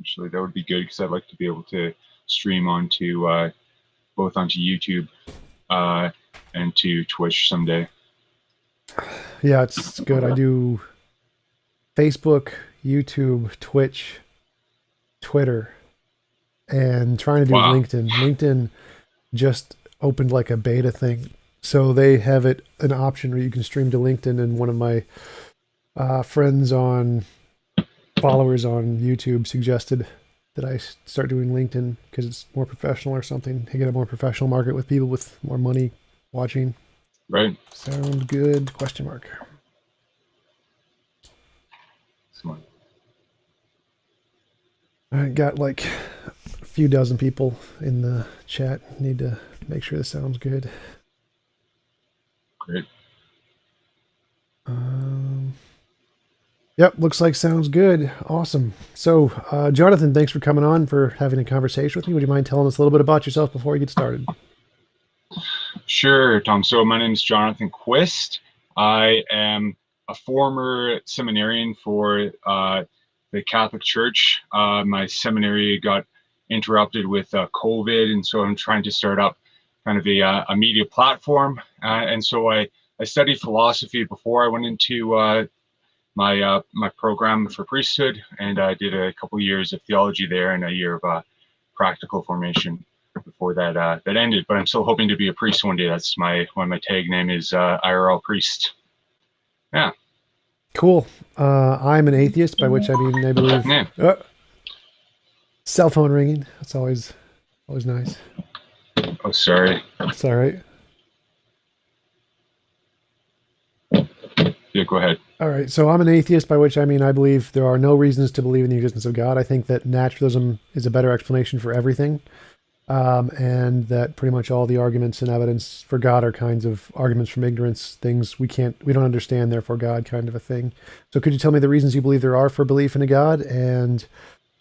Actually, that would be good because I'd like to be able to stream onto both onto YouTube and to Twitch someday. Yeah, it's good. I do Facebook, YouTube, Twitch, Twitter, and trying to do Wow. LinkedIn. LinkedIn just opened like a beta thing. So they have it an option where you can stream to LinkedIn, and one of my friends on followers on YouTube suggested that I start doing LinkedIn because it's more professional or something. You get a more professional market with people with more money watching. Right. Sound good? Question mark. Smart. I got like a few dozen people in the chat. Need to make sure this sounds good. Great. Yep, looks like sounds good. Awesome. So, Jonathan, thanks for coming on, for having a conversation with me. Would you mind telling us a little bit about yourself before we get started? Sure, Tom. So my name is Jonathan Quist. I am a former seminarian for the Catholic Church. My seminary got interrupted with COVID, and so I'm trying to start up kind of a media platform. And so I studied philosophy before I went into my program for priesthood, and I did a couple of years of theology there and a year of practical formation before that ended. But I'm still hoping to be a priest one day. That's my tag name is irlpriest. Yeah. Cool. I'm an atheist, by which I mean I believe. Yeah. Cell phone ringing. That's always nice. Oh, sorry. It's all right. Yeah, go ahead. All right. So I'm an atheist, by which I mean I believe there are no reasons to believe in the existence of God. I think that naturalism is a better explanation for everything. And that pretty much all the arguments and evidence for God are kinds of arguments from ignorance, things we don't understand, therefore God, kind of a thing. So could you tell me the reasons you believe there are for belief in a God? And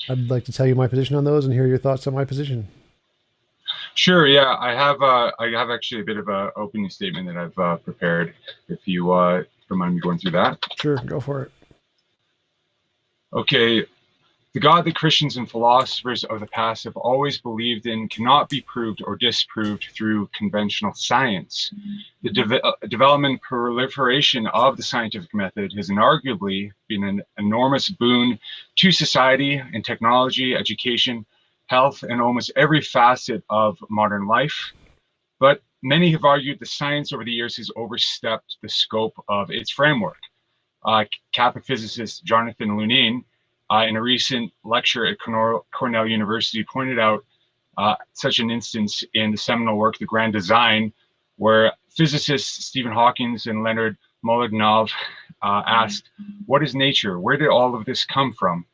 I'd like to tell you my position on those and hear your thoughts on my position. Sure. Yeah, I have actually a bit of a opening statement that I've prepared. If you don't mind me going through that. Sure, go for it. Okay. The God that Christians and philosophers of the past have always believed in cannot be proved or disproved through conventional science. The development and proliferation of the scientific method has inarguably been an enormous boon to society in technology, education, health, and almost every facet of modern life. But many have argued the science over the years has overstepped the scope of its framework. Catholic physicist Jonathan Lunin, in a recent lecture at Cornell University, pointed out such an instance in the seminal work, The Grand Design, where physicists Stephen Hawking and Leonard Mlodinow asked, what is nature? Where did all of this come from?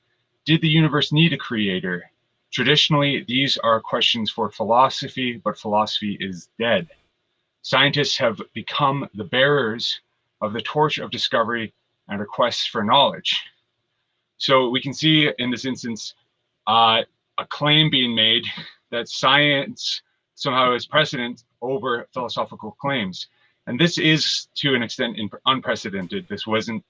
Did the universe need a creator? Traditionally, these are questions for philosophy, but philosophy is dead. Scientists have become the bearers of the torch of discovery and a quest for knowledge. So we can see in this instance a claim being made that science somehow is precedent over philosophical claims. And this is, to an extent, unprecedented. This wasn't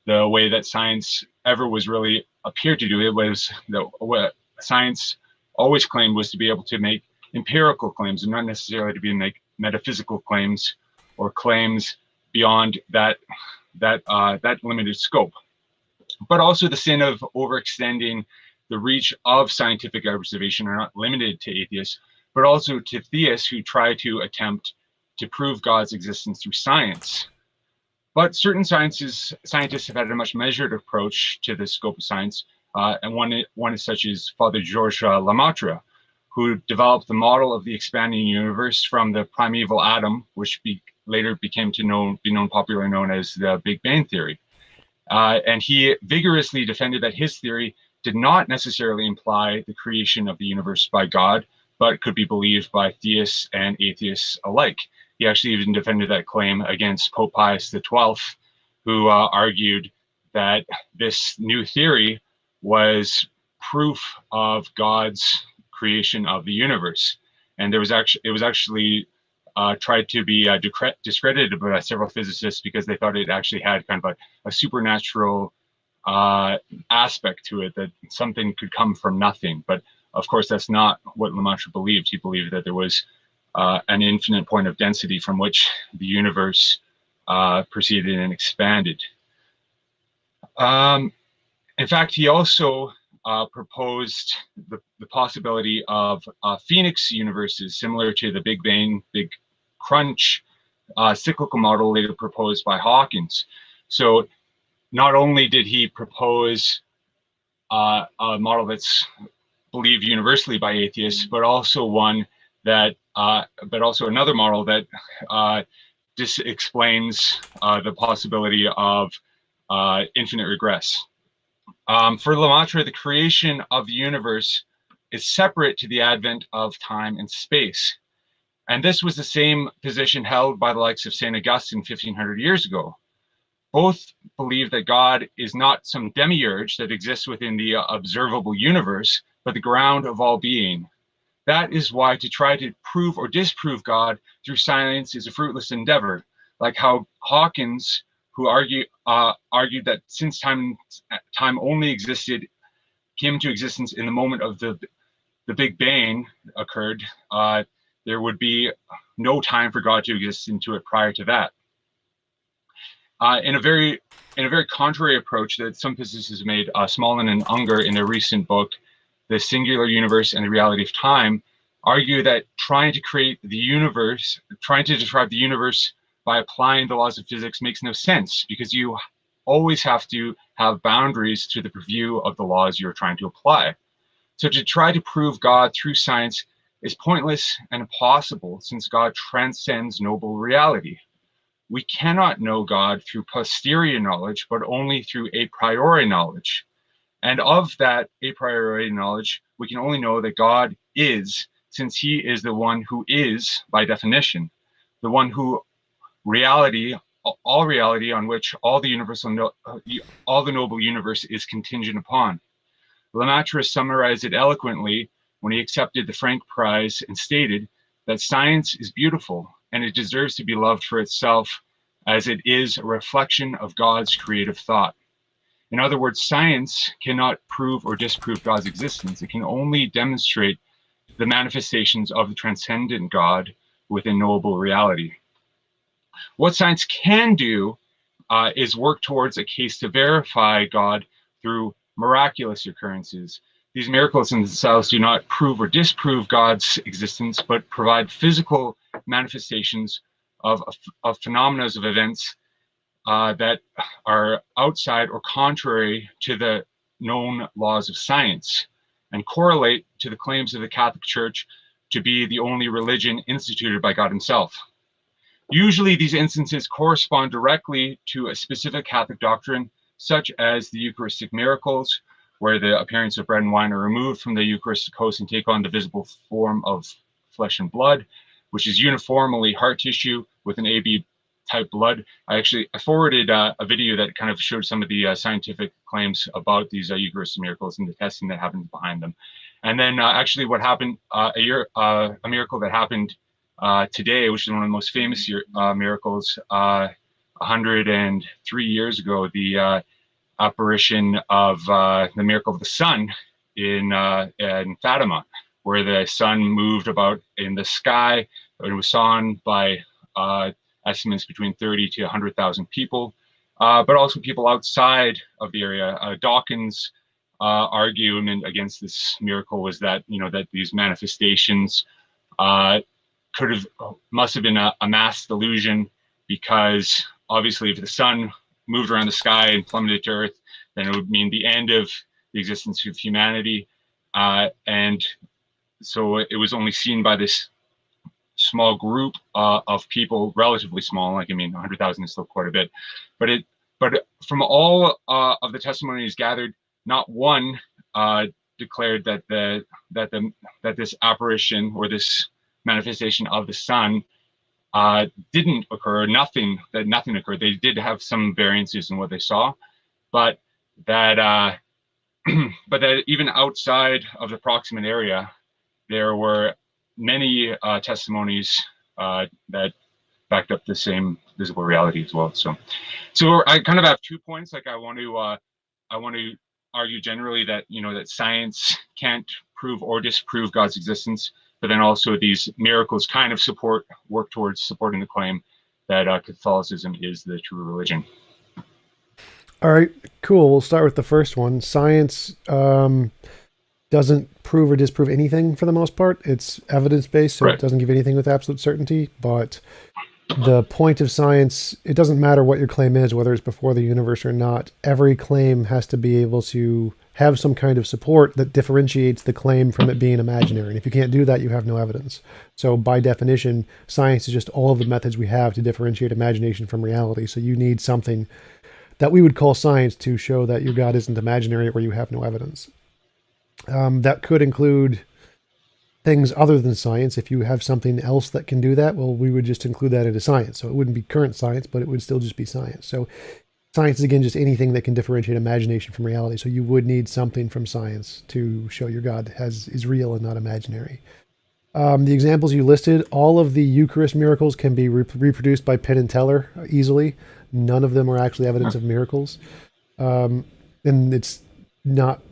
the way that science ever was really appeared to do. It was what science always claimed was to be able to make empirical claims and not necessarily to be make metaphysical claims or claims beyond that limited scope. But also the sin of overextending the reach of scientific observation are not limited to atheists, but also to theists who try to attempt to prove God's existence through science. But certain scientists have had a much measured approach to the scope of science, and one is such as Father Georges Lemaitre, who developed the model of the expanding universe from the primeval atom, which later became popularly known as the Big Bang theory. And he vigorously defended that his theory did not necessarily imply the creation of the universe by God, but could be believed by theists and atheists alike. He actually even defended that claim against Pope Pius XII, who argued that this new theory was proof of God's creation of the universe. And it was actually tried to be discredited by several physicists because they thought it actually had kind of a supernatural aspect to it, that something could come from nothing. But of course, that's not what Lemaitre believed. He believed that there was an infinite point of density from which the universe proceeded and expanded. In fact, he also proposed the possibility of phoenix universes, similar to the Big Bang, Big Crunch cyclical model later proposed by Hawkins. So not only did he propose a model that's believed universally by atheists, but also one that, but also another model that explains the possibility of infinite regress. For Lemaitre, the creation of the universe is separate to the advent of time and space. And this was the same position held by the likes of St. Augustine 1500 years ago. Both believe that God is not some demiurge that exists within the observable universe, but the ground of all being. That is why to try to prove or disprove God through science is a fruitless endeavor, like how Hawkins, who argued that since time only existed, came into existence in the moment of the Big Bang occurred, there would be no time for God to exist into it prior to that. In a very contrary approach that some physicists made, Smolin and Unger in their recent book, The Singular Universe and the Reality of Time, argue that trying to create the universe, trying to describe the universe by applying the laws of physics makes no sense, because you always have to have boundaries to the purview of the laws you're trying to apply. So to try to prove God through science is pointless and impossible, since God transcends noble reality. We cannot know God through posterior knowledge, but only through a priori knowledge. And of that a priori knowledge, we can only know that God is, since he is the one who is by definition, the one who reality, all reality on which all the noble universe is contingent upon. Lemaitre summarized it eloquently when he accepted the Frank Prize and stated that science is beautiful and it deserves to be loved for itself, as it is a reflection of God's creative thought. In other words, science cannot prove or disprove God's existence. It can only demonstrate the manifestations of the transcendent God within knowable reality. What science can do is work towards a case to verify God through miraculous occurrences. These miracles in themselves do not prove or disprove God's existence, but provide physical manifestations of phenomena of events that are outside or contrary to the known laws of science, and correlate to the claims of the Catholic Church to be the only religion instituted by God himself. Usually these instances correspond directly to a specific Catholic doctrine, such as the Eucharistic miracles, where the appearance of bread and wine are removed from the Eucharistic host and take on the visible form of flesh and blood, which is uniformly heart tissue with an AB type blood. I forwarded a video that kind of showed some of the scientific claims about these Eucharistic miracles and the testing that happens behind them. And then actually what happened, a miracle that happened today, which is one of the most famous miracles, 103 years ago, the apparition of the miracle of the sun in Fatima, where the sun moved about in the sky. It was sawn by estimates between 30 to 100,000 people, but also people outside of the area. Dawkins' argument against this miracle was that, that these manifestations must have been a mass delusion, because obviously if the sun moved around the sky and plummeted to Earth, then it would mean the end of the existence of humanity. And so it was only seen by this small group of people, relatively small. 100,000 is still quite a bit, but from all of the testimonies gathered, not one declared that this apparition or this manifestation of the sun didn't occur. Nothing occurred. They did have some variances in what they saw, but that even outside of the proximate area, there were many testimonies that backed up the same visible reality as well. So I kind of have 2 points I want to I want to argue generally that that science can't prove or disprove God's existence, but then also these miracles kind of work towards supporting the claim that Catholicism is the true religion. All right, cool. We'll start with the first one. Science doesn't prove or disprove anything for the most part. It's evidence-based, so Right. it doesn't give anything with absolute certainty. But the point of science, it doesn't matter what your claim is, whether it's before the universe or not. Every claim has to be able to have some kind of support that differentiates the claim from it being imaginary. And if you can't do that, you have no evidence. So by definition, science is just all of the methods we have to differentiate imagination from reality. So you need something that we would call science to show that your God isn't imaginary or you have no evidence. That could include things other than science. If you have something else that can do that, well, we would just include that into science. So it wouldn't be current science, but it would still just be science. So science is, again, just anything that can differentiate imagination from reality. So you would need something from science to show your God is real and not imaginary. The examples you listed, all of the Eucharist miracles can be reproduced by Penn and Teller easily. None of them are actually evidence of miracles. And it's not,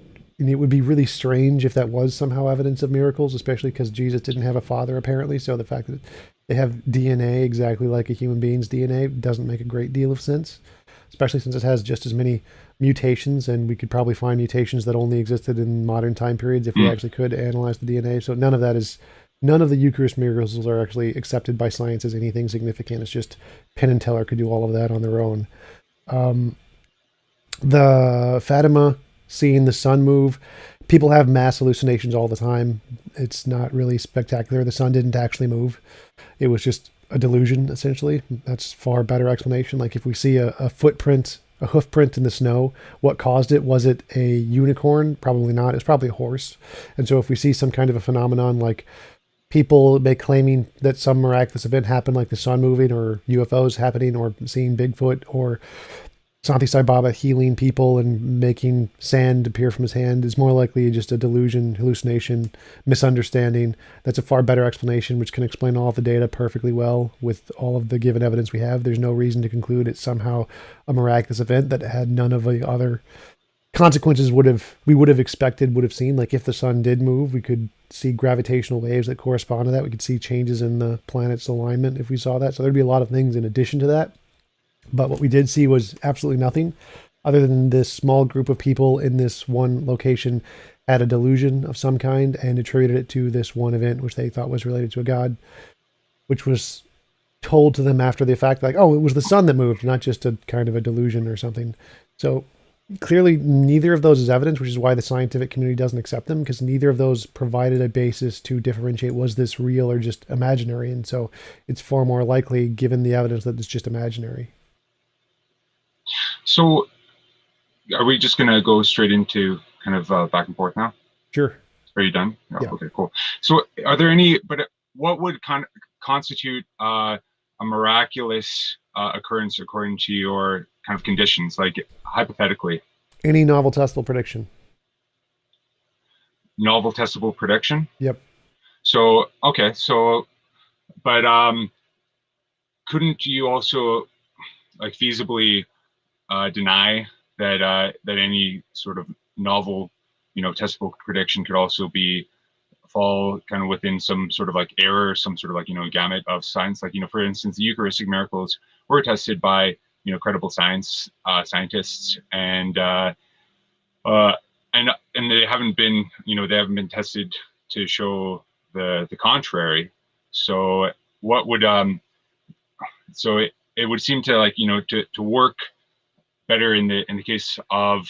and it would be really strange if that was somehow evidence of miracles, especially because Jesus didn't have a father, apparently. So the fact that they have DNA exactly like a human being's DNA doesn't make a great deal of sense, especially since it has just as many mutations, and we could probably find mutations that only existed in modern time periods if we actually could analyze the DNA. So none of the Eucharist miracles are actually accepted by science as anything significant. It's just Penn and Teller could do all of that on their own. The Fatima, seeing the sun move, people have mass hallucinations all the time. It's not really spectacular. The sun didn't actually move. It was just a delusion, essentially. That's far better explanation. Like if we see a footprint, a hoof print in the snow, what caused it? Was it a unicorn? Probably not. It's probably a horse. And so if we see some kind of a phenomenon like people claiming that some miraculous event happened, like the sun moving or UFOs happening or seeing Bigfoot or Santi Sai Baba healing people and making sand appear from his hand, is more likely just a delusion, hallucination, misunderstanding. That's a far better explanation, which can explain all of the data perfectly well with all of the given evidence we have. There's no reason to conclude it's somehow a miraculous event that had none of the other consequences we would have expected, would have seen. Like if the sun did move, we could see gravitational waves that correspond to that. We could see changes in the planet's alignment if we saw that. So there'd be a lot of things in addition to that. But what we did see was absolutely nothing other than this small group of people in this one location had a delusion of some kind and attributed it to this one event, which they thought was related to a god, which was told to them after the fact, like, oh, it was the sun that moved, not just a kind of a delusion or something. So clearly neither of those is evidence, which is why the scientific community doesn't accept them, because neither of those provided a basis to differentiate was this real or just imaginary. And so it's far more likely, given the evidence, that it's just imaginary. So are we just going to go straight into kind of back and forth now? Sure. Are you done? Yeah. Okay, cool. So are there any, but what would constitute a miraculous occurrence according to your kind of conditions, like hypothetically? Any novel testable prediction. Novel testable prediction? Yep. So, okay, so, but couldn't you also like feasibly deny that that any sort of novel, testable prediction could also fall kind of within some sort of like error, some sort of like gamut of science? Like for instance, the Eucharistic miracles were tested by credible scientists, and they haven't been tested to show the contrary. So what would so it would seem to like to work better in the case of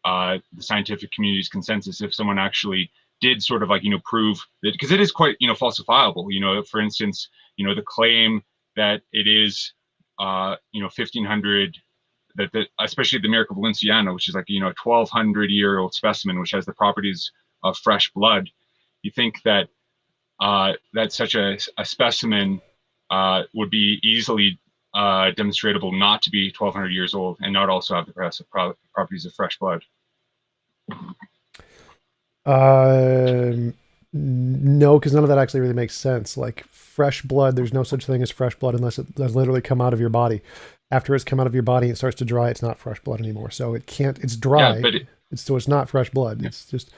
the scientific community's consensus if someone actually did sort of like prove that, because it is quite falsifiable. For instance, the claim that it is 1500, that especially the miracle of Valenciana, which is like a 1200-year-old specimen which has the properties of fresh blood. You think that that such a specimen would be easily demonstratable not to be 1200 years old and not also have the properties of fresh blood? No, because none of that actually really makes sense. Like fresh blood, there's no such thing as fresh blood unless it has literally come out of your body. after it's come out of your body and it starts to dry, it's not fresh blood anymore. So it can't, it's Yeah, dry. but It's not fresh blood. yeah. It's just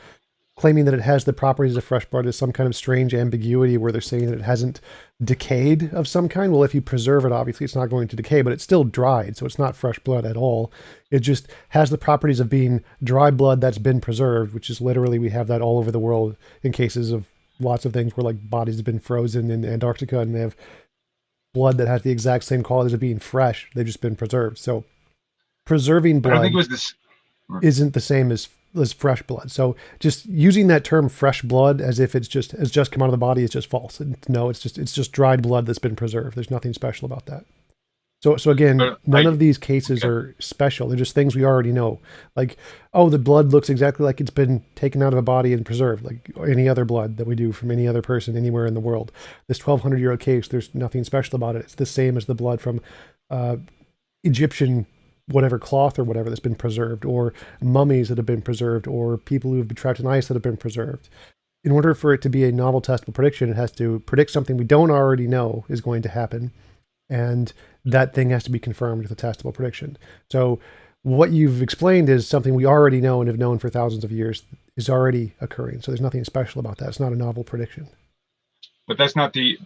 claiming that it has the properties of fresh blood is some kind of strange ambiguity where they're saying that it hasn't decayed of some kind. Well, if you preserve it, obviously it's not going to decay, but it's still dried. So it's not fresh blood at all. It just has the properties of being dry blood that's been preserved, which is literally, we have that all over the world in cases of lots of things where like bodies have been frozen in Antarctica and they have blood that has the exact same qualities of being fresh. They've just been preserved. So preserving But I think blood it was this. isn't the same as fresh blood. So just using that term fresh blood as if it's just has just come out of the body is just false. No, it's just dried blood that's been preserved. There's nothing special about that. So again, But none of these cases are special. They're just things we already know. Like, oh, the blood looks exactly like it's been taken out of a body and preserved, like any other blood that we do from any other person anywhere in the world. This 1,200-year-old case, there's nothing special about it. It's the same as the blood from Egyptian whatever cloth or whatever that's been preserved, or mummies that have been preserved, or people who have been trapped in ice that have been preserved. In order for it to be a novel testable prediction, it has to predict something we don't already know is going to happen. And that thing has to be confirmed with a testable prediction. So what you've explained is something we already know and have known for thousands of years is already occurring. So there's nothing special about that. It's not a novel prediction. But that's not the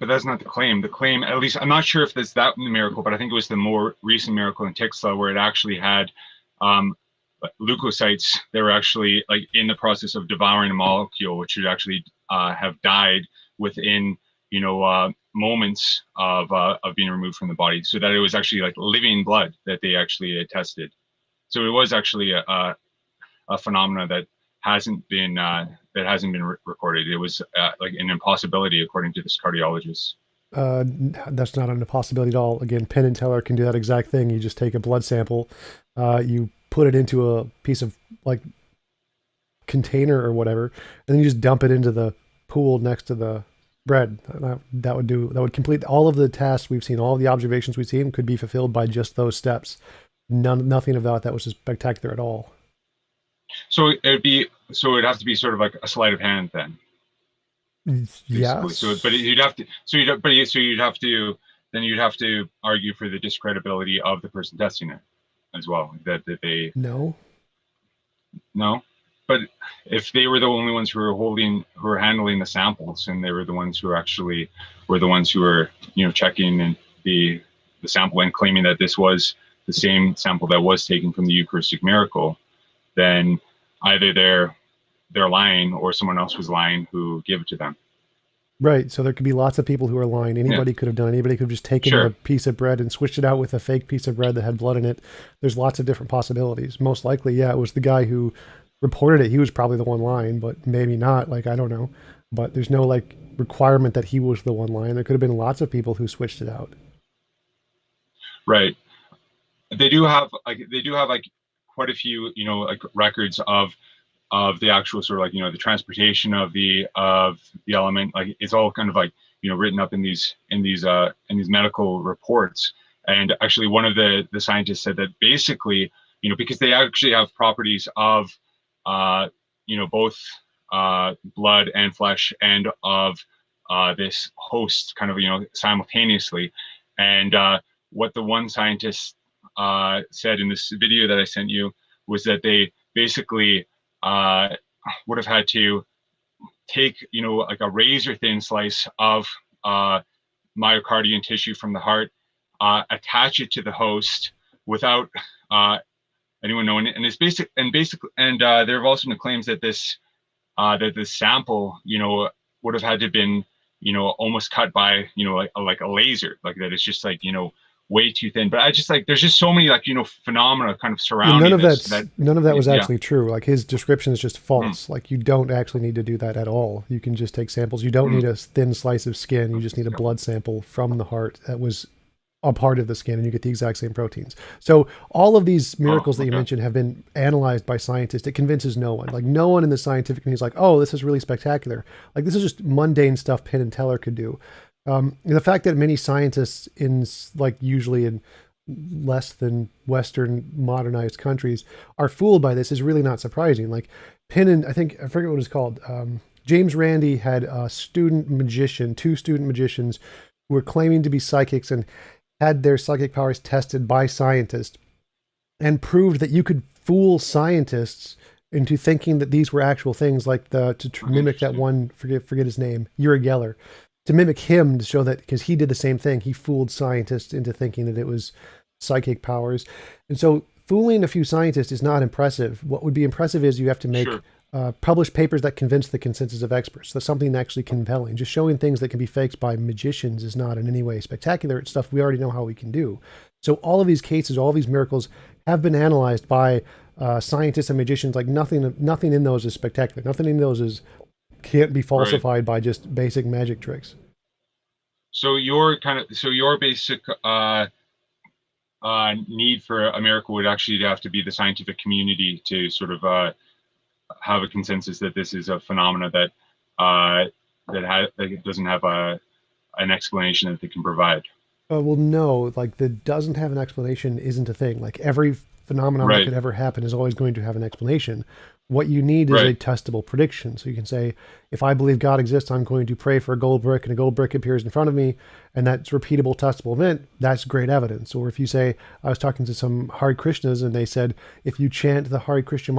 claim. The claim, at least, I'm not sure if there's that miracle, but I think it was the more recent miracle in Tixla where it actually had leukocytes. They were actually like in the process of devouring a molecule, which would actually have died within moments of being removed from the body, so that it was actually like living blood that they actually tested. So it was actually a phenomena that hasn't been recorded. It was like an impossibility according to this cardiologist. That's not an impossibility at all. Again, Penn and Teller can do that exact thing. You just take a blood sample, you put it into a piece of like container or whatever, and then you just dump it into the pool next to the bread. That would complete all of the tasks we've seen. All of the observations we've seen could be fulfilled by just those steps. Nothing about that was spectacular at all. So it'd have to be sort of like a sleight of hand then. Yeah. You'd have to argue for the discredibility of the person testing it as well. That they no. But if they were the only ones who were handling the samples, and they were the ones who actually were the ones who were checking and the sample and claiming that this was the same sample that was taken from the Eucharistic miracle, then either they're lying or someone else was lying who gave it to them. Right. So there could be lots of people who are lying. Anybody could have done it. Anybody could have just taken a piece of bread and switched it out with a fake piece of bread that had blood in it. There's lots of different possibilities. Most likely, yeah, it was the guy who reported it. He was probably the one lying, but maybe not. Like, I don't know. But there's no like requirement that he was the one lying. There could have been lots of people who switched it out. Right. They do have quite a few like records of the actual sort of like the transportation of the element. Like it's all kind of like written up in these medical reports. And actually one of the scientists said that basically because they actually have properties of both blood and flesh and of this host kind of simultaneously. And what the one scientist said in this video that I sent you was that they basically would have had to take like a razor thin slice of myocardium tissue from the heart, attach it to the host without anyone knowing it, and there have also been claims that this sample would have had to have been almost cut by like a laser, like that. It's just like way too thin. But I just like there's just so many like phenomena kind of surrounding none of that was actually true. Like his description is just false. Like you don't actually need to do that at all. You can just take samples. You don't need a thin slice of skin. You just need a blood sample from the heart that was a part of the skin, and you get the exact same proteins. So all of these miracles that you mentioned have been analyzed by scientists. It convinces no one. Like no one in the scientific community is like, oh, this is really spectacular. Like this is just mundane stuff Penn and Teller could do. The fact that many scientists usually in less than Western modernized countries are fooled by this is really not surprising. Like Penn and I forget what it's called. James Randi had two student magicians who were claiming to be psychics, and had their psychic powers tested by scientists and proved that you could fool scientists into thinking that these were actual things, like mimic that Interesting. one, forget his name, Uri Geller, to mimic him, to show that, because he did the same thing, he fooled scientists into thinking that it was psychic powers. And so fooling a few scientists is not impressive. What would be impressive is you have to make Sure. publish papers that convince the consensus of experts. So something actually compelling. Just showing things that can be faked by magicians is not in any way spectacular. It's stuff we already know how we can do. So all of these cases, all these miracles have been analyzed by scientists and magicians. Like nothing in those is spectacular. Nothing in those can't be Right. falsified by just basic magic tricks. So your basic need for a miracle would actually have to be the scientific community to sort of have a consensus that this is a phenomena that that it doesn't have an explanation that they can provide. Well, no, like the doesn't have an explanation isn't a thing. Like every phenomenon that Right. could ever happen is always going to have an explanation. What you need is a Right. testable prediction. So you can say, if I believe God exists, I'm going to pray for a gold brick, and a gold brick appears in front of me, and that's repeatable, testable event. That's great evidence. Or if you say, I was talking to some Hare Krishnas, and they said, if you chant the Hare Krishna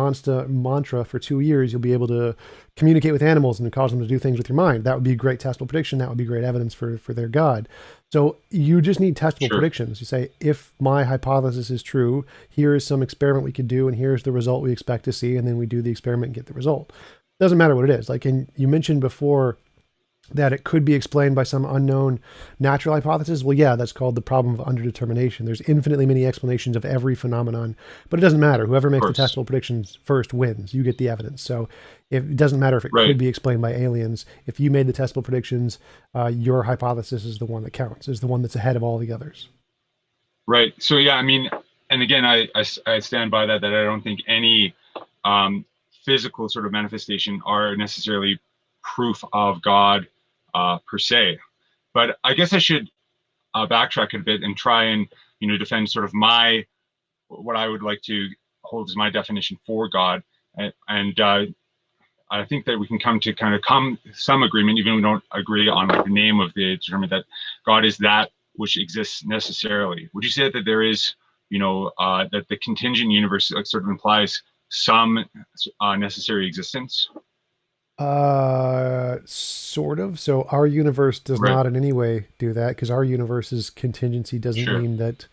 mantra for 2 years, you'll be able to communicate with animals and cause them to do things with your mind. That would be a great testable prediction. That would be great evidence for their God. So you just need testable Sure. predictions. You say, if my hypothesis is true, here is some experiment we could do, and here's the result we expect to see, and then we do the experiment and get the result. Doesn't matter what it is. Like, and you mentioned before that it could be explained by some unknown natural hypothesis. Well, yeah, that's called the problem of underdetermination. There's infinitely many explanations of every phenomenon, but it doesn't matter. Whoever Of makes the course. testable predictions first wins. You get the evidence. So it doesn't matter if it Right. could be explained by aliens. If you made the testable predictions, your hypothesis is the one that counts, is the one that's ahead of all the others. Right. So yeah, I mean, and again, I stand by that I don't think any physical sort of manifestation are necessarily proof of God per se. But I guess I should backtrack a bit and try and defend sort of what I would like to hold as my definition for God, and I think that we can come to come some agreement, even if we don't agree on like the name of the determinant, that God is that which exists necessarily. Would you say that there is, that the contingent universe like, sort of implies some necessary existence? Sort of. So our universe does Right. not in any way do that, because our universe's contingency doesn't Sure. mean that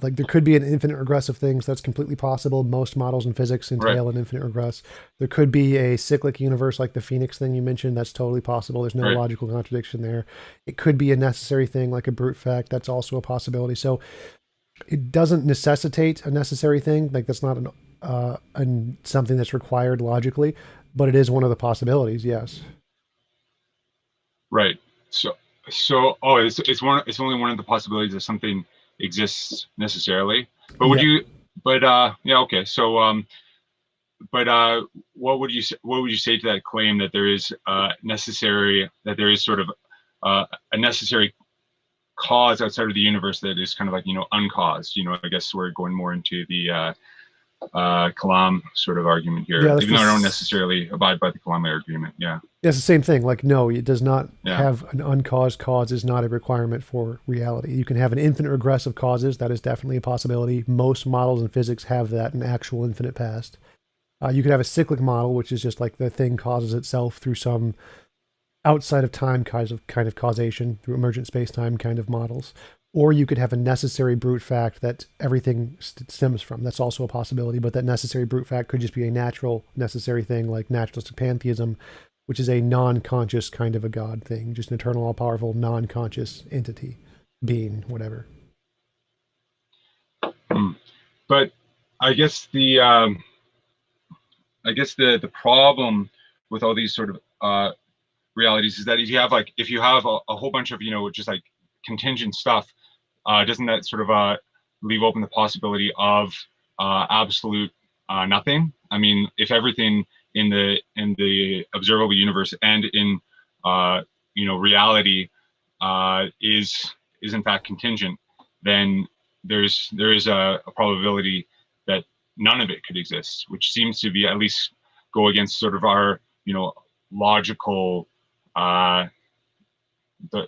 like there could be an infinite regress of things. That's completely possible. Most models in physics Right. entail an infinite regress. There could be a cyclic universe like the Phoenix thing you mentioned. That's totally possible. There's no Right. logical contradiction there. It could be a necessary thing like a brute fact. That's also a possibility. So it doesn't necessitate a necessary thing. Like that's not something that's required logically, but it is one of the possibilities. Yes. Right. So it's only one of the possibilities that something exists necessarily. But would Yeah. you? But yeah. Okay. So but what would you say to that claim that there is sort of a necessary cause outside of the universe that is kind of like uncaused? I guess we're going more into the Kalam sort of argument Yeah. here, even though I don't necessarily abide by the Kalam argument. Yeah. Yeah, it's the same thing. Like, no, it does not Yeah. have an uncaused cause is not a requirement for reality. You can have an infinite regress of causes. That is definitely a possibility. Most models in physics have that, an actual infinite past. You could have a cyclic model, which is just like the thing causes itself through some outside of time kind of causation, through emergent space-time kind of models. Or you could have a necessary brute fact that everything stems from. That's also a possibility, but that necessary brute fact could just be a natural necessary thing like naturalistic pantheism, which is a non-conscious kind of a God thing, just an eternal, all-powerful, non-conscious entity, being, whatever. Hmm. But I guess the problem with all these sort of realities is that if you have a whole bunch of just like contingent stuff, doesn't that sort of leave open the possibility of absolute nothing? I mean, if everything in the observable universe and in reality is in fact contingent, then there is a probability that none of it could exist, which seems to be at least go against sort of our logical the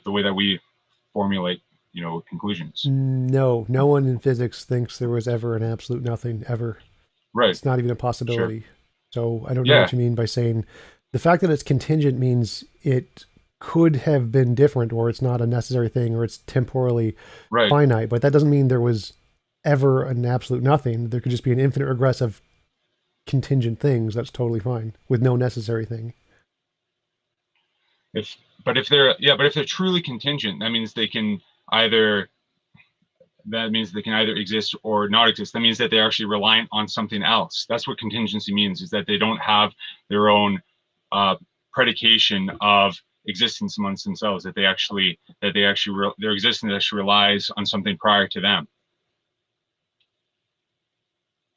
way that we formulate conclusions. No, no one in physics thinks there was ever an absolute nothing ever. Right. It's not even a Sure. possibility. So I don't know Yeah. what you mean by saying the fact that it's contingent means it could have been different, or it's not a necessary thing, or it's temporally Right. finite. But that doesn't mean there was ever an absolute nothing. There could just be an infinite regress of contingent things. That's totally fine with no necessary thing. If they're truly contingent, that means they can either exist or not exist. That means that they're actually reliant on something else. That's what contingency means, is that they don't have their own predication of existence amongst themselves, their existence actually relies on something prior to them.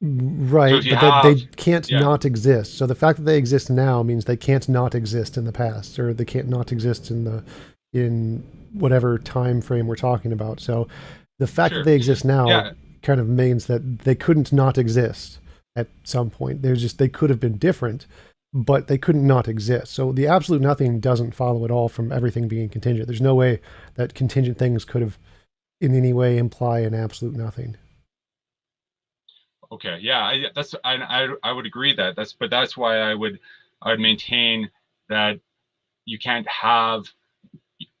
So Right, if you but that have, they can't yeah, not exist. So the fact that they exist now means they can't not exist in the past, or they can't not exist in whatever time frame we're talking about. So the fact that sure, they exist now yeah, kind of means that they couldn't not exist at some point. They could have been different, but they couldn't not exist. So the absolute nothing doesn't follow at all from everything being contingent. There's no way that contingent things could have in any way imply an absolute nothing. okay, yeah, I would agree that that's why I would maintain that you can't have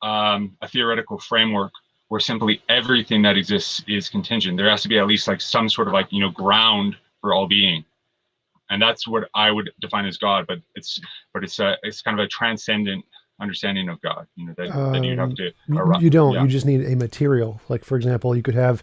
a theoretical framework where simply everything that exists is contingent. There has to be at least like some sort of ground for all being, and that's what I would define as God. But it's kind of a transcendent understanding of God. That you'd have to arrive. You don't. Yeah, You just need a material. Like, for example, you could have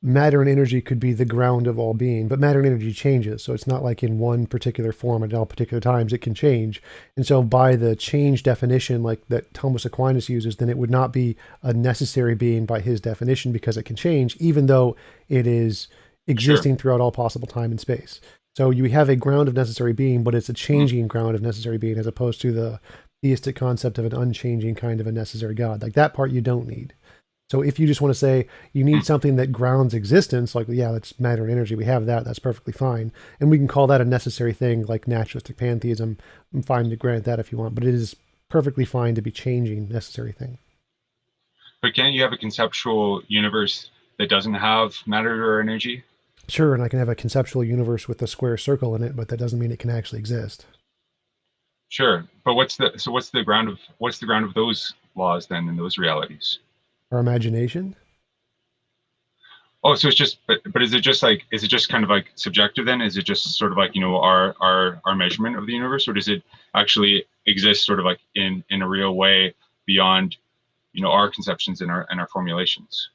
matter and energy could be the ground of all being, but matter and energy changes. So it's not like in one particular form at all particular times, it can change. And so by the change definition, like that Thomas Aquinas uses, then it would not be a necessary being by his definition because it can change, even though it is existing throughout all possible time and space. So you have a ground of necessary being, but it's a changing ground of necessary being as opposed to the theistic concept of an unchanging kind of a necessary God. Like that part you don't need. So if you just want to say you need something that grounds existence, like, yeah, that's matter and energy, we have that, that's perfectly fine. And we can call that a necessary thing, like naturalistic pantheism. I'm fine to grant that if you want, but it is perfectly fine to be changing necessary thing. but can't you have a conceptual universe that doesn't have matter or energy? Sure, and I can have a conceptual universe with a square circle in it, but that doesn't mean it can actually exist. Sure, but what's the ground of those laws then in those realities? Our imagination? Oh, so it's just, but is it just kind of like subjective then? Is it just sort of like, our measurement of the universe, or does it actually exist sort of like in a real way beyond, our conceptions and our formulations?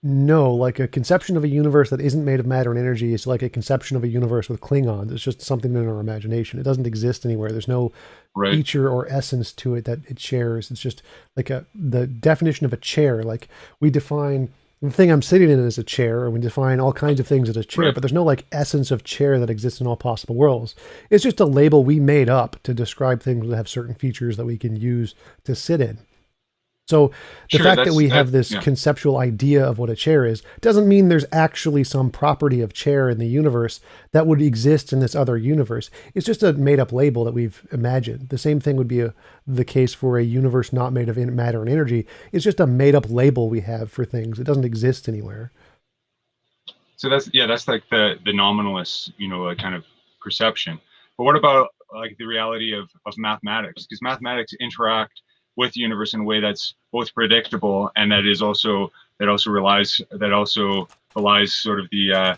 No, like a conception of a universe that isn't made of matter and energy is like a conception of a universe with Klingons. It's just something in our imagination. It doesn't exist anywhere. There's no Right. feature or essence to it that it shares. It's just like the definition of a chair. Like we define the thing I'm sitting in as a chair, and we define all kinds of things as a chair, Right. but there's no like essence of chair that exists in all possible worlds. It's just a label we made up to describe things that have certain features that we can use to sit in. So the Sure. fact that we have this Yeah. conceptual idea of what a chair is doesn't mean there's actually some property of chair in the universe that would exist in this other universe. It's just a made up label that we've imagined. The same thing would be the case for a universe not made of matter and energy. It's just a made up label we have for things. It doesn't exist anywhere. So that's like the nominalist, like kind of perception. But what about like the reality of mathematics? Because mathematics interact with the universe in a way that's both predictable and that also belies sort of the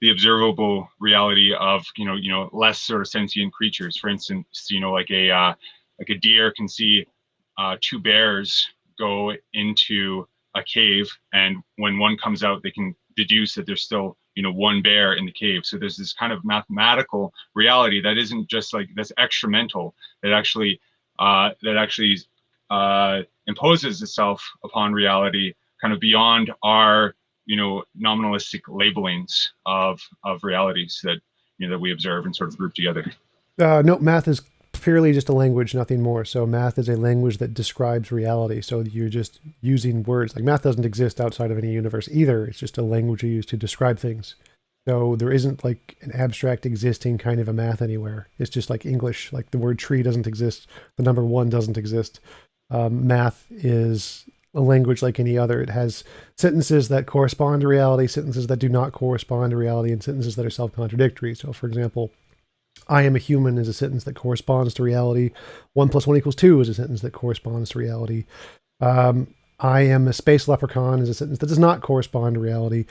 observable reality of less sort of sentient creatures. For instance, like a deer can see two bears go into a cave, and when one comes out, they can deduce that there's still one bear in the cave. So there's this kind of mathematical reality that isn't just like that's extramental, that actually imposes itself upon reality kind of beyond our nominalistic labelings of realities that we observe and sort of group together. No, math is purely just a language, nothing more. So math is a language that describes reality. So you're just using words. Like math doesn't exist outside of any universe either. It's just a language you use to describe things. So there isn't like an abstract existing kind of a math anywhere. It's just like English. Like the word tree doesn't exist. The number one doesn't exist. Math is a language like any other. It has sentences that correspond to reality, sentences that do not correspond to reality, and sentences that are self-contradictory. So, for example, I am a human is a sentence that corresponds to reality. 1 + 1 = 2 is a sentence that corresponds to reality. I am a space leprechaun is a sentence that does not correspond to reality.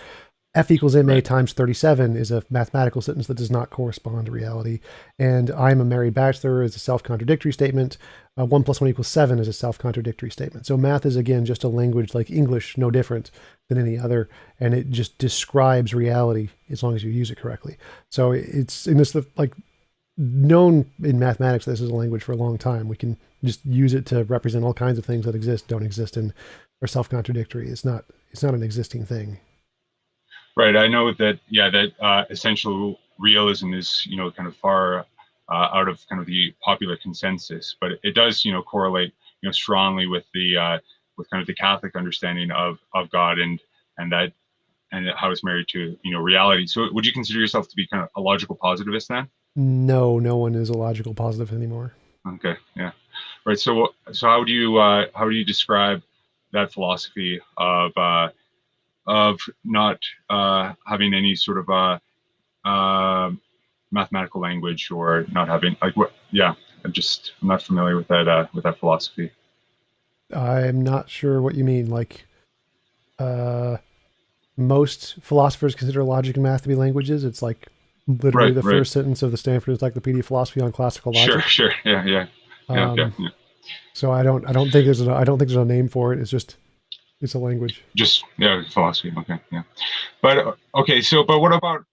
F = ma Right. times 37 is a mathematical sentence that does not correspond to reality. And I'm a married bachelor is a self-contradictory statement. 1 + 1 = 7 is a self-contradictory statement. So math is, again, just a language like English, no different than any other. And it just describes reality as long as you use it correctly. So it's in this, like, known in mathematics, this is a language for a long time. We can just use it to represent all kinds of things that exist, don't exist, and are self-contradictory. It's not an existing thing. Right. I know that, yeah, that essential realism is, kind of far out of kind of the popular consensus, but it does, correlate, strongly with the with kind of the Catholic understanding of God and that and how it's married to, reality. So would you consider yourself to be kind of a logical positivist then? No, no one is a logical positive anymore. Okay. Yeah. Right. So how do you describe that philosophy of not having any sort of mathematical language, or not having, like, what? Yeah, I'm not familiar with that philosophy. I'm not sure what you mean. Like, uh, most philosophers consider logic and math to be languages. It's like literally Right. the Right. first sentence of the Stanford Encyclopedia of Philosophy on classical Sure. logic. Sure. Yeah. Yeah. Yeah. Okay. Um, Yeah. so I don't think I don't think there's a name for it. It's a language. Just, yeah, philosophy. Okay. Yeah. But okay. So, but what about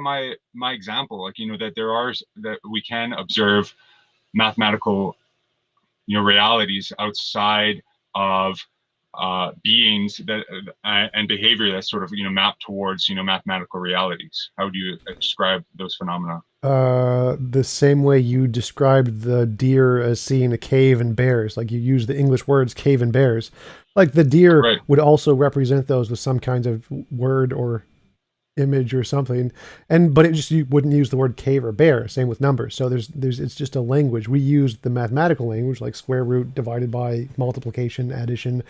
my example? Like, that that we can observe mathematical, realities outside of beings that and behavior that's sort of, mapped towards, mathematical realities. How do you describe those phenomena? The same way you described the deer as seeing a cave and bears, like you use the English words cave and bears, like the deer Right. would also represent those with some kinds of word or image or something. And but it just, you wouldn't use the word cave or bear. Same with numbers. So there's it's just a language. We use the mathematical language like square root, divided by, multiplication, addition.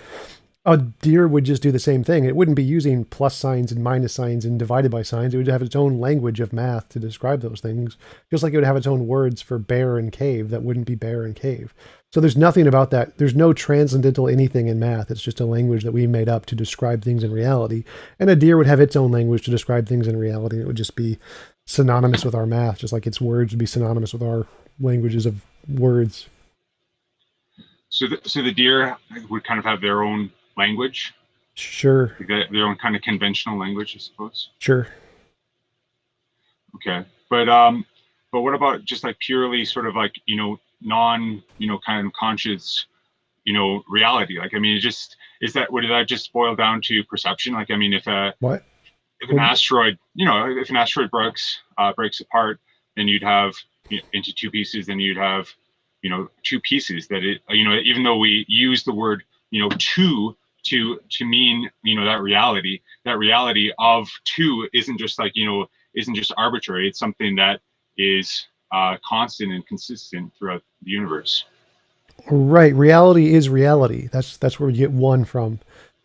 A deer would just do the same thing. It wouldn't be using plus signs and minus signs and divided by signs. It would have its own language of math to describe those things, just like it would have its own words for bear and cave that wouldn't be bear and cave. So there's nothing about that. There's no transcendental anything in math. It's just a language that we made up to describe things in reality. And a deer would have its own language to describe things in reality. It would just be synonymous with our math, just like its words would be synonymous with our languages of words. So the deer would kind of have their own language, Sure, like their own kind of conventional language, I suppose. sure. Okay. But what about just like purely sort of like, non, kind of conscious, reality? Like, I mean, it just is that would that just boil down to perception? Like, I mean, What? if an What? asteroid, if an asteroid breaks apart, then you'd have, into two pieces, then you'd have, two pieces that even though we use the word, two to mean, that reality of two isn't just like, isn't just arbitrary. It's something that is constant and consistent throughout the universe. Right. Reality is reality. That's where we get one from.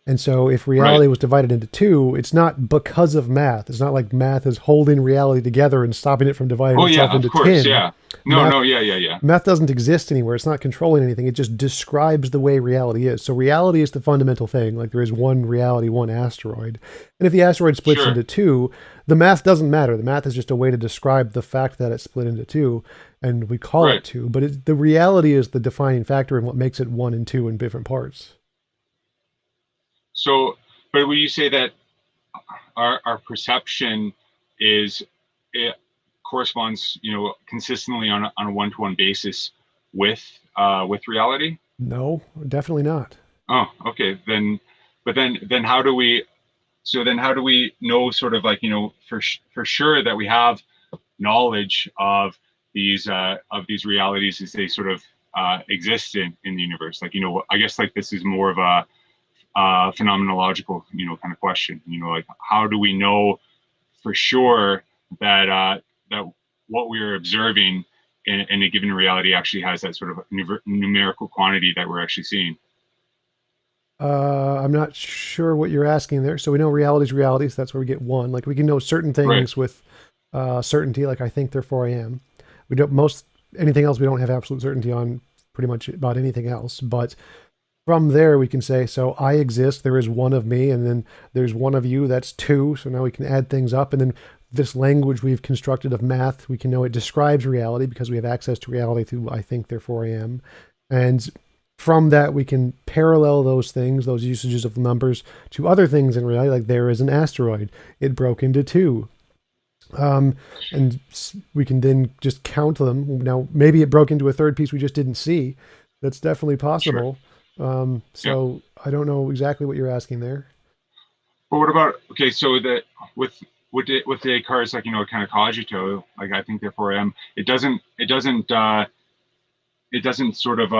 And so if Right. reality was divided into two, it's not because of math. It's not like math is holding reality together and stopping it from dividing Oh itself yeah, of into course. 10. Yeah. No, Math no. Yeah, yeah, yeah. math doesn't exist anywhere. It's not controlling anything. It just describes the way reality is. So reality is the fundamental thing. Like there is one reality, one asteroid. And if the asteroid splits Sure. into two, the math doesn't matter. The math is just a way to describe the fact that it split into two, and we call it Right. two. But the reality is the defining factor and what makes it one and two in different parts. So, but would you say that our perception is it corresponds, consistently on a one-to-one basis with reality? No, definitely not. Oh, okay. But then how do we? So then how do we know, sort of like, for sure that we have knowledge of these realities as they sort of exist in the universe? Like, I guess like this is more of a phenomenological, kind of question. Like, how do we know for sure that that what we're observing in a given reality actually has that sort of numerical quantity that we're actually seeing? I'm not sure what you're asking there. So we know reality is reality, so that's where we get one. Like we can know certain Right. things with certainty, like I think, therefore I am. We don't most anything else we don't have absolute certainty on pretty much about anything else. But from there we can say, so I exist, there is one of me, and then there's one of you, that's two. So now we can add things up, and then this language we've constructed of math, we can know it describes reality because we have access to reality through I think, therefore I am. And from that, we can parallel those things, those usages of numbers, to other things in reality. Like there is an asteroid; it broke into two, um, and we can then just count them. Now, maybe it broke into a third piece we just didn't see. That's definitely Sure. possible. Yeah. So I don't know exactly what you're asking there. But what about, okay, so that with with Descartes, like, kind of cogito, like I think therefore I am, it doesn't sort of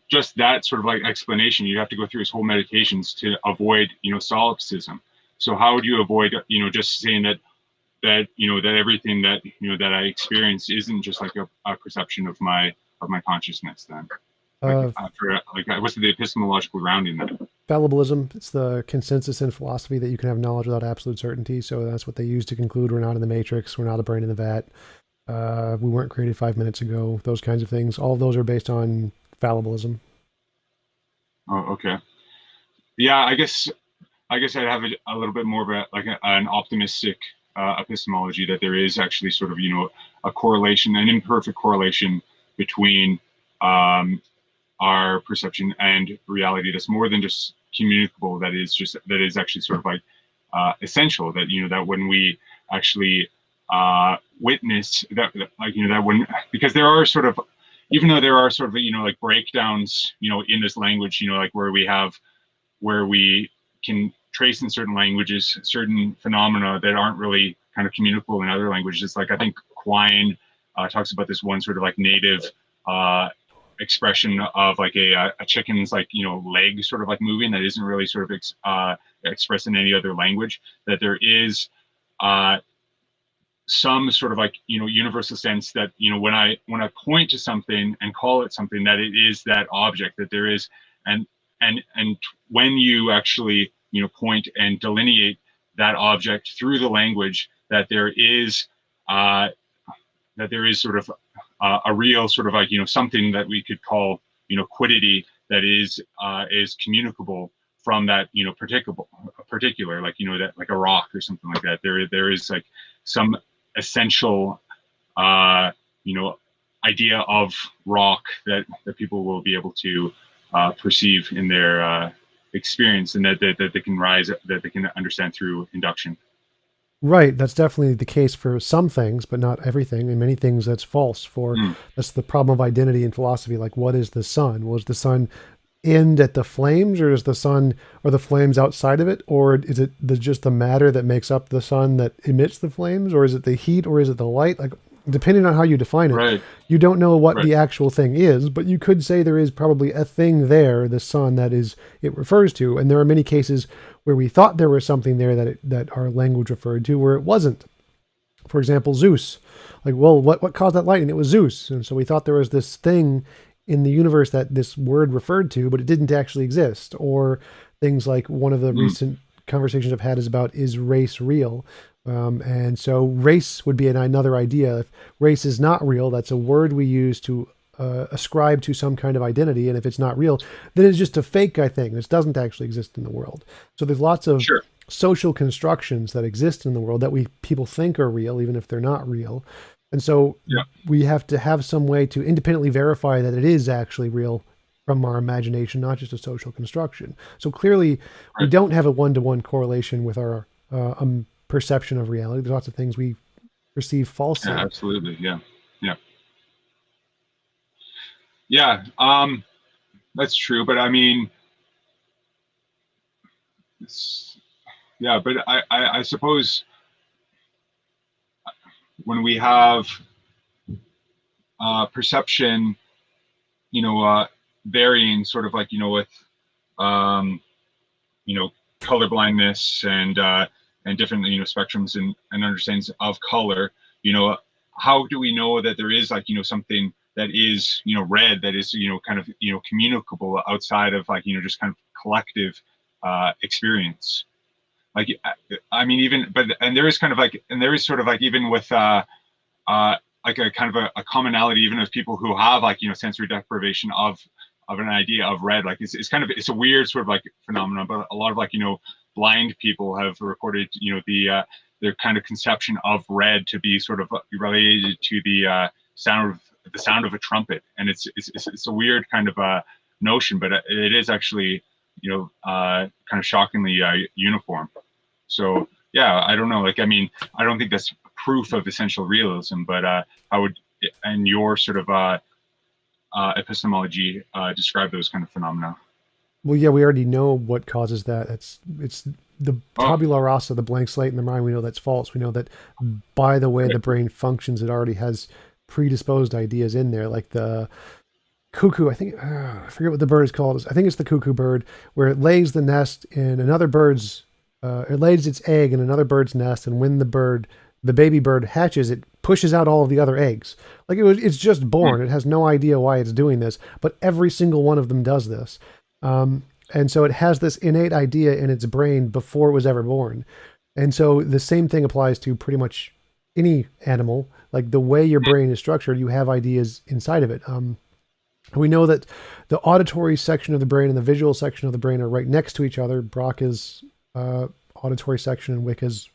just that sort of like explanation. You have to go through his whole meditations to avoid, solipsism. So how would you avoid, just saying that everything that I experience isn't just like a perception of my consciousness then? Like, Uh, what's the epistemological grounding then? Fallibilism, it's the consensus in philosophy that you can have knowledge without absolute certainty. So that's what they use to conclude we're not in the matrix, we're not a brain in the vat. We weren't created 5 minutes ago. Those kinds of things. All of those are based on fallibilism. Oh, okay. Yeah, I guess I'd have a little bit more of an optimistic epistemology, that there is actually sort of a correlation, an imperfect correlation between um, our perception and reality, that's more than just communicable, that is actually sort of like essential, that that when we actually witness that when, because there are sort of, even though there are sort of like breakdowns in this language, like where we can trace in certain languages certain phenomena that aren't really kind of communicable in other languages. Like I think Quine talks about this one sort of like native uh, expression of like a chicken's like leg sort of like moving, that isn't really sort of expressed in any other language. That there is uh, some sort of like universal sense that when I point to something and call it something, that it is that object, that there is, and and when you actually point and delineate that object through the language, that uh there is sort of a real sort of like something that we could call quiddity, that is communicable from that particular, like that, like a rock or something like that. There is like some essential uh you know idea of rock that people will be able to perceive in their experience, and that they can that they can understand through induction. Right, that's definitely the case for some things, but not everything. And many things that's false. For Mm, that's the problem of identity in philosophy. Like, what is the sun? Was the sun end at the flames, or is the sun or the flames outside of it, or is it just the matter that makes up the sun that emits the flames, or is it the heat, or is it the light? Like, depending on how you define it, right, you don't know what right, the actual thing is, but you could say there is probably a thing there, the sun, that is it refers to. And there are many cases where we thought there was something there that our language referred to where it wasn't. For example, Zeus. Like, well, what caused that lightning? It was Zeus. And so we thought there was this thing in the universe that this word referred to, but it didn't actually exist. Or things like one of the mm, recent conversations I've had is about, is race real? And so race would be another idea. If race is not real, that's a word we use to ascribe to some kind of identity. And if it's not real, then it's just a fake thing. This doesn't actually exist in the world. So there's lots of sure, social constructions that exist in the world that we people think are real, even if they're not real. And so yeah, we have to have some way to independently verify that it is actually real from our imagination, not just a social construction. So clearly, we right, don't have a one-to-one correlation with our perception of reality. There's lots of things we perceive yeah, falsely. absolutely, yeah, yeah, yeah. That's true, but I mean, yeah, but I suppose when we have perception, varying sort of like with um, you know color blindness and different spectrums and understandings of color. you know how do we know that there is like something that is red, that is kind of communicable outside of like just kind of collective experience. Like, I mean, even, but, and there is kind of like, and there is sort of like, even with, like a kind of a commonality, even with people who have like, sensory deprivation of an idea of red. Like it's kind of, it's a weird sort of like phenomenon, but a lot of like, blind people have recorded, their kind of conception of red to be sort of related to the sound of a trumpet. And it's a weird kind of notion, but it is actually, kind of shockingly uniform. So yeah, I don't know. Like, I mean, I don't think that's proof of essential realism, but how would, in your sort of epistemology, describe those kind of phenomena? Well, yeah, we already know what causes that. It's the tabula rasa, the blank slate in the mind. We know that's false. We know that by the way the brain functions, it already has predisposed ideas in there, like the cuckoo. I think I forget what the bird is called. I think it's the cuckoo bird, where it lays the nest in another bird's. It lays its egg in another bird's nest, and when the baby bird hatches, it pushes out all of the other eggs. Like it's just born. It has no idea why it's doing this, but every single one of them does this. And so it has this innate idea in its brain before it was ever born. And so the same thing applies to pretty much any animal. Like the way your brain is structured, you have ideas inside of it. We know that the auditory section of the brain and the visual section of the brain are right next to each other. Brock is auditory section and Wick is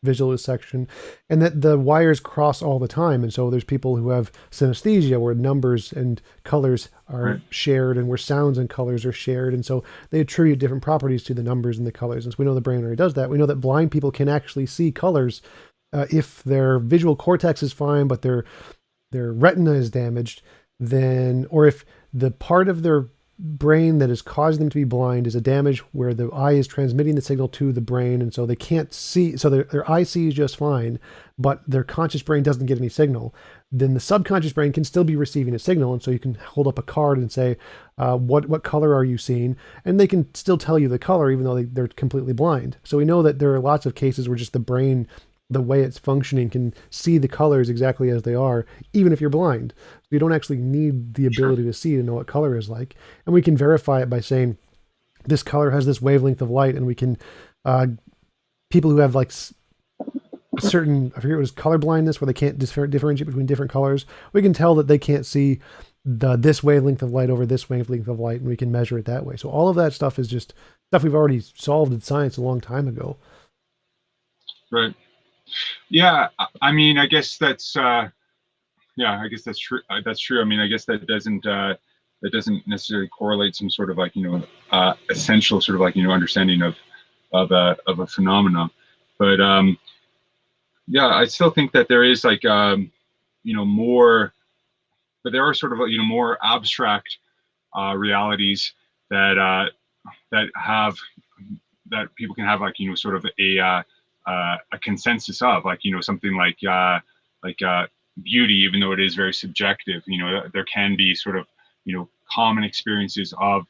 visual section, and that the wires cross all the time. And so there's people who have synesthesia, where numbers and colors are shared, and where sounds and colors are shared. And so they attribute different properties to the numbers and the colors. And so we know the brain already does that. We know that blind people can actually see colors if their visual cortex is fine, but their retina is damaged, then, or if the part of their brain that is causing them to be blind is a damage where the eye is transmitting the signal to the brain, and so they can't see, so their eye sees just fine, but their conscious brain doesn't get any signal, then the subconscious brain can still be receiving a signal. And so you can hold up a card and say, what color are you seeing? And they can still tell you the color, even though they're completely blind. So we know that there are lots of cases where just the brain, the way it's functioning, can see the colors exactly as they are, even if you're blind. So you don't actually need the ability to see to know what color is like. And we can verify it by saying this color has this wavelength of light, and we can, people who have like certain, I forget what it is, color blindness, where they can't differentiate between different colors, we can tell that they can't see this wavelength of light over this wavelength of light, and we can measure it that way. So all of that stuff is just stuff we've already solved in science a long time ago. Right. Yeah, I mean, I guess that's yeah, I guess that's true. That's true. I mean, I guess that doesn't necessarily correlate some sort of like essential sort of like understanding of a phenomena, but yeah, I still think that there is like more, but there are sort of more abstract realities that that people can have like sort of a consensus of, like something like beauty, even though it is very subjective. There can be sort of common experiences of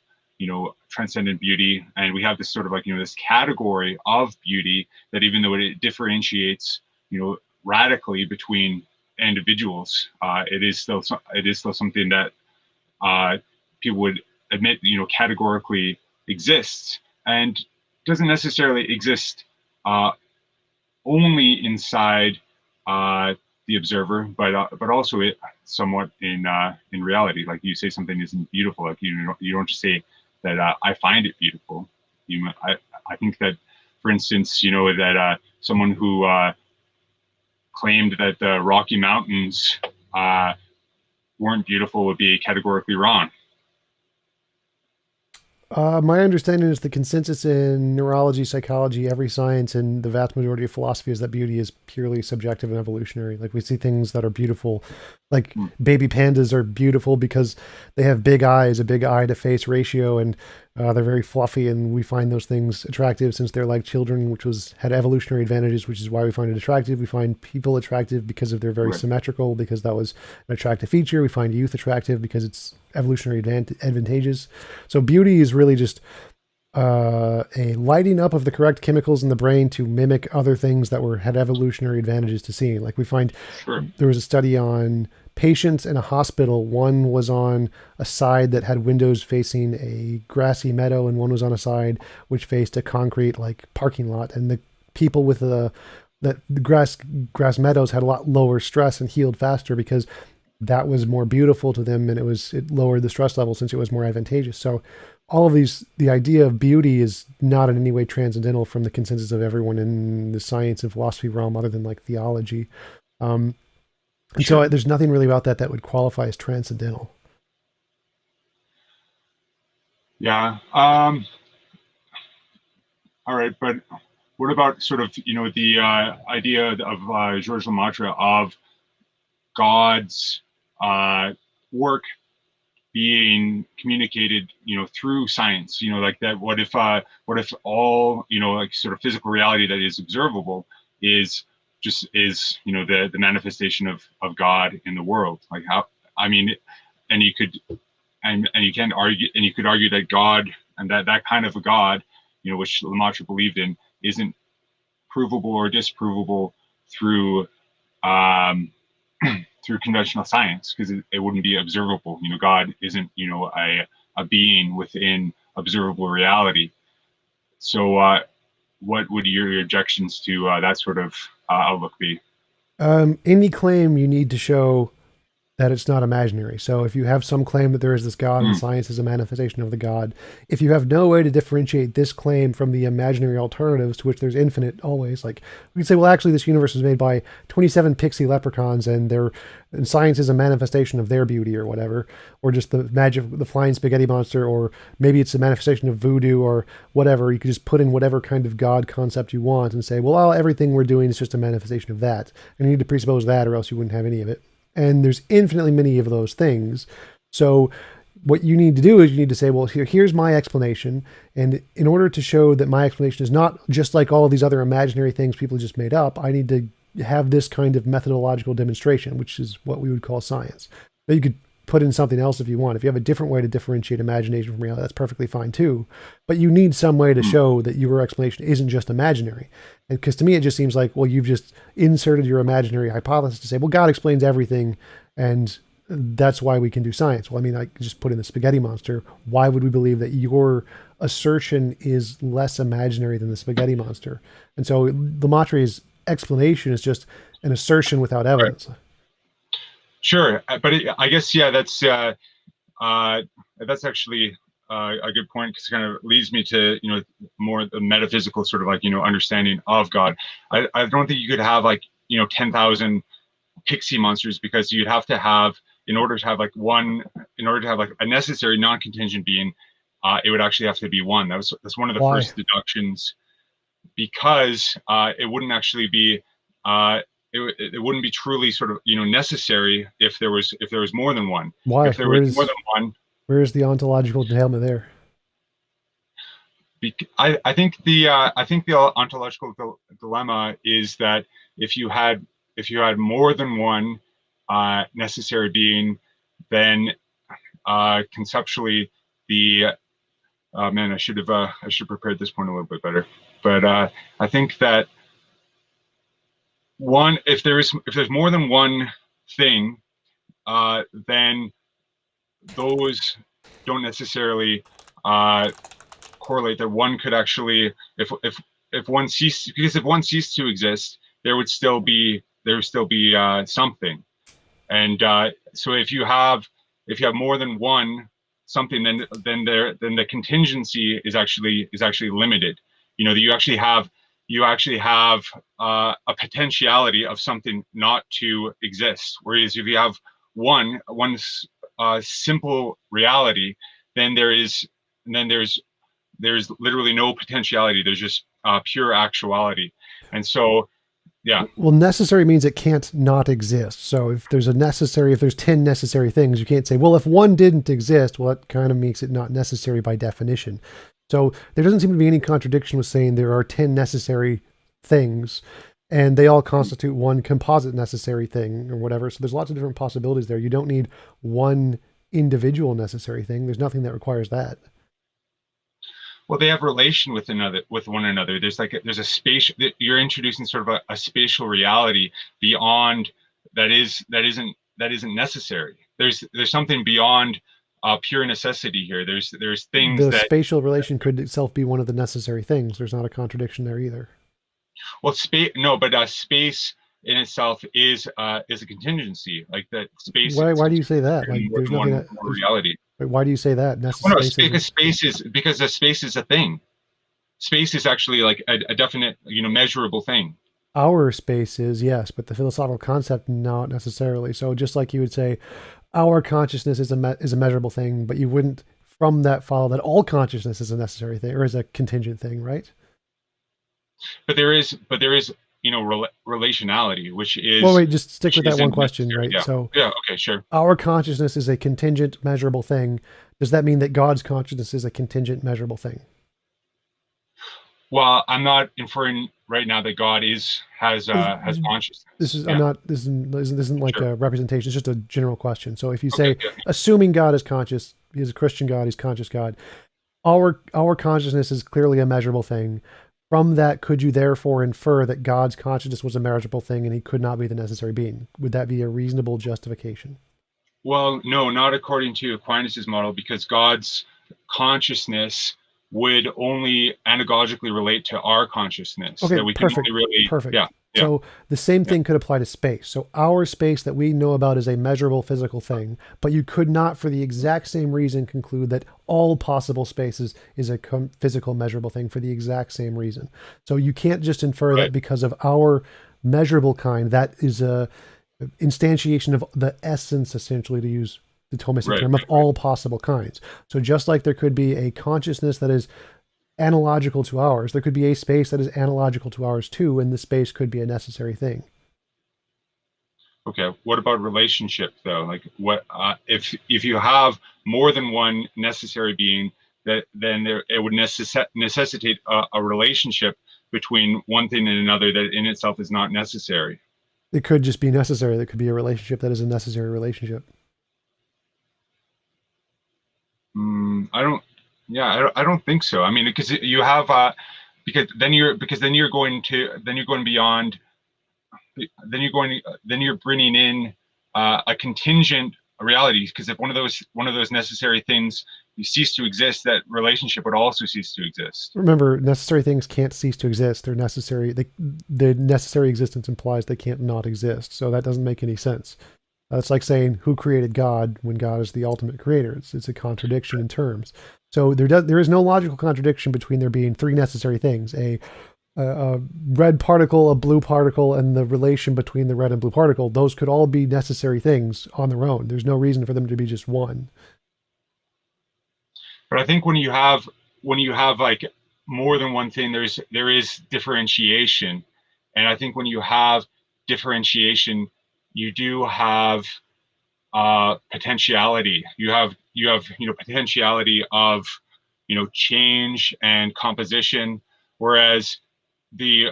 transcendent beauty, and we have this sort of like this category of beauty that, even though it differentiates radically between individuals, it is still something that people would admit categorically exists, and doesn't necessarily exist only inside the observer, but also it somewhat in reality. Like, you say something isn't beautiful, like you don't just say that I find it beautiful. I think that, for instance, that someone who claimed that the Rocky Mountains weren't beautiful would be categorically wrong. My understanding is the consensus in neurology, psychology, every science, and the vast majority of philosophy is that beauty is purely subjective and evolutionary. Like, we see things that are beautiful, like baby pandas are beautiful because they have big eyes, a big eye to face ratio, and they're very fluffy, and we find those things attractive since they're like children, which had evolutionary advantages, which is why we find it attractive. We find people attractive because of they're very symmetrical, because that was an attractive feature. We find youth attractive because it's evolutionary advantageous. So beauty is really just a lighting up of the correct chemicals in the brain to mimic other things that had evolutionary advantages to seeing. Like, we find there was a study on patients in a hospital. One was on a side that had windows facing a grassy meadow, and one was on a side which faced a concrete like parking lot. And the people with the grass meadows had a lot lower stress and healed faster because that was more beautiful to them, and it lowered the stress level since it was more advantageous. So all of these, the idea of beauty is not in any way transcendental from the consensus of everyone in the science and philosophy realm, other than like theology. And Sure. so there's nothing really about that would qualify as transcendental. Yeah. All right, but what about sort of the idea of Georges Lemaitre of God's work being communicated, through science, like that. What if all, like sort of physical reality that is observable is the manifestation of God in the world? Like how, I mean, and you could, and you can argue, and you could argue that God, and that kind of a God, which Lemaitre believed in, isn't provable or disprovable through, through conventional science, because it wouldn't be observable. God isn't, a being within observable reality. So what would your objections to that sort of outlook be? Any claim you need to show that it's not imaginary. So if you have some claim that there is this God and science is a manifestation of the God, if you have no way to differentiate this claim from the imaginary alternatives to which there's infinite always, like we can say, well, actually this universe was made by 27 pixie leprechauns and science is a manifestation of their beauty or whatever, or just the magic of the flying spaghetti monster, or maybe it's a manifestation of voodoo or whatever. You could just put in whatever kind of God concept you want and say, well, everything we're doing is just a manifestation of that. And you need to presuppose that or else you wouldn't have any of it. And there's infinitely many of those things. So what you need to do is you need to say, well, here's my explanation. And in order to show that my explanation is not just like all these other imaginary things people just made up, I need to have this kind of methodological demonstration, which is what we would call science. Now you could put in something else if you want. If you have a different way to differentiate imagination from reality, that's perfectly fine too. But you need some way to show that your explanation isn't just imaginary. And because to me, it just seems like, well, you've just inserted your imaginary hypothesis to say, well, God explains everything, and that's why we can do science. Well, I mean, I just put in the spaghetti monster. Why would we believe that your assertion is less imaginary than the spaghetti monster? And so Lemaitre's explanation is just an assertion without evidence. Right. Sure, but I guess that's actually a good point, because it kind of leads me to more the metaphysical sort of like understanding of God. I don't think you could have 10,000 pixie monsters, because you'd have to have, in order to have a necessary non-contingent being, it would actually have to be one. That's one of the first deductions, because it wouldn't actually be it wouldn't be truly sort of necessary if there was more than one. Why? If there was more than one, where's the ontological entailment there? I think the ontological dilemma is that if you had more than one necessary being, then conceptually the man, I should have prepared this point a little bit better. But I think that if there's more than one thing, then those don't necessarily correlate. That one could actually, if one ceased, because if one ceased to exist, there would still be something. And so if you have more than one something, then the contingency is actually limited. You actually have a potentiality of something not to exist. Whereas if you have one simple reality, then there's literally no potentiality. There's just pure actuality. And so, yeah. Well, necessary means it can't not exist. So if there's 10 necessary things, you can't say, well, if one didn't exist, well, that kind of makes it not necessary by definition. So there doesn't seem to be any contradiction with saying there are 10 necessary things and they all constitute one composite necessary thing or whatever. So there's lots of different possibilities there. You don't need one individual necessary thing. There's nothing that requires that. Well, they have relation with one another. There's a space that you're introducing, sort of a spatial reality beyond that isn't that isn't necessary. There's something beyond pure necessity here. There's things The that, spatial relation could itself be one of the necessary things. There's not a contradiction there either. well, space, no, but space in itself is a contingency. Like that space Why is do you say that? Like, more there's than nothing one reality. why do you say that? Well, no, Space isn't. because the space is a thing. Space is actually like a definite, measurable thing. Our space is, yes, but the philosophical concept, not necessarily. So just like you would say, our consciousness is a measurable thing, but you wouldn't from that follow that all consciousness is a necessary thing or is a contingent thing, right? But there is, relationality, which is. Well, wait, just stick with that one isn't question, necessary. right? Yeah. So Yeah. Okay. Sure. our consciousness is a contingent measurable thing. Does that mean that God's consciousness is a contingent measurable thing? Well, I'm not inferring right now that God has consciousness. This is Yeah. I'm not. This isn't like Sure. a representation. It's just a general question. So if you Okay, say, yeah. assuming God is conscious, he's a Christian God, he's conscious God. Our consciousness is clearly a measurable thing. From that, could you therefore infer that God's consciousness was a measurable thing and he could not be the necessary being? Would that be a reasonable justification? Well, no, not according to Aquinas' model, because God's consciousness would only anagogically relate to our consciousness. Okay, That we can perfect. only really, Perfect. yeah. So the same Yeah. thing could apply to space. So our space that we know about is a measurable physical thing, but you could not, for the exact same reason, conclude that all possible spaces is a physical measurable thing for the exact same reason. So you can't just infer Right. that because of our measurable kind, that is a instantiation of the essence, essentially, to use the Thomistic Right, term, of all possible kinds. So just like there could be a consciousness that is analogical to ours, there could be a space that is analogical to ours too, and the space could be a necessary thing. Okay. What about relationship though? Like, what if you have more than one necessary being, then it would necessitate a relationship between one thing and another that in itself is not necessary. It could just be necessary. There could be a relationship that is a necessary relationship. I don't. Yeah, I don't think so. I mean, because you have because then you're going beyond. Then you're bringing in a contingent reality, because if one of those necessary things cease to exist, that relationship would also cease to exist. Remember, necessary things can't cease to exist. They're necessary. The necessary existence implies they can't not exist. So that doesn't make any sense. It's like saying who created God when God is the ultimate creator. It's a contradiction in terms. So there is no logical contradiction between there being three necessary things: a red particle, a blue particle, and the relation between the red and blue particle. Those could all be necessary things on their own. There's no reason for them to be just one. But I think when you have like more than one thing, there is differentiation, and I think when you have differentiation, you do have potentiality. You have potentiality of change and composition, whereas the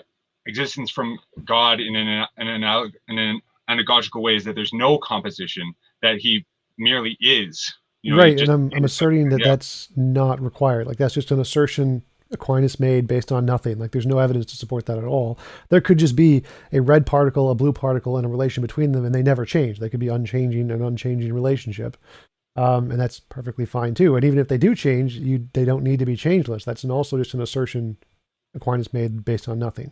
existence from God in an anagogical way is that there's no composition, that he merely is. Right, and I'm asserting that that's not required. Like, that's just an assertion Aquinas made based on nothing. Like, there's no evidence to support that at all. There could just be a red particle, a blue particle, and a relation between them, and they never change. They could be an unchanging relationship. And that's perfectly fine too. And even if they do change, they don't need to be changeless. That's also just an assertion Aquinas made based on nothing.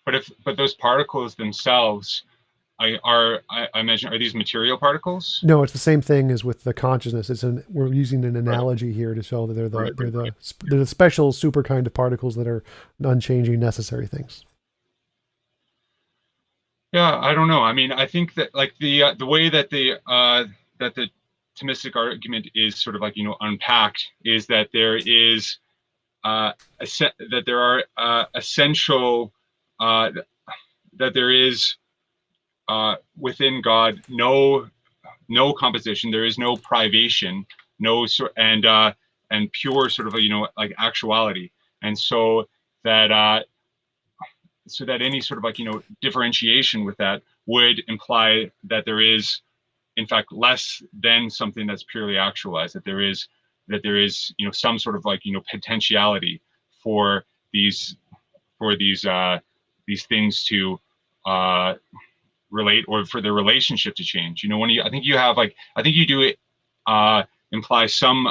But those particles themselves I imagine, are these material particles? No, it's the same thing as with the consciousness. We're using an analogy here to show that they're the special super kind of particles that are unchanging necessary things. Yeah, I don't know. I mean, I think that like the way that the Thomistic argument is sort of like unpacked is that there is that there are essential that there is within God no composition. There is no privation, and pure sort of like actuality, and so that any sort of like differentiation with that would imply that there is in fact less than something that's purely actualized, that there is some sort of like potentiality for these things to relate, or for the relationship to change. You know, when you, I think you have like, I think you do it imply some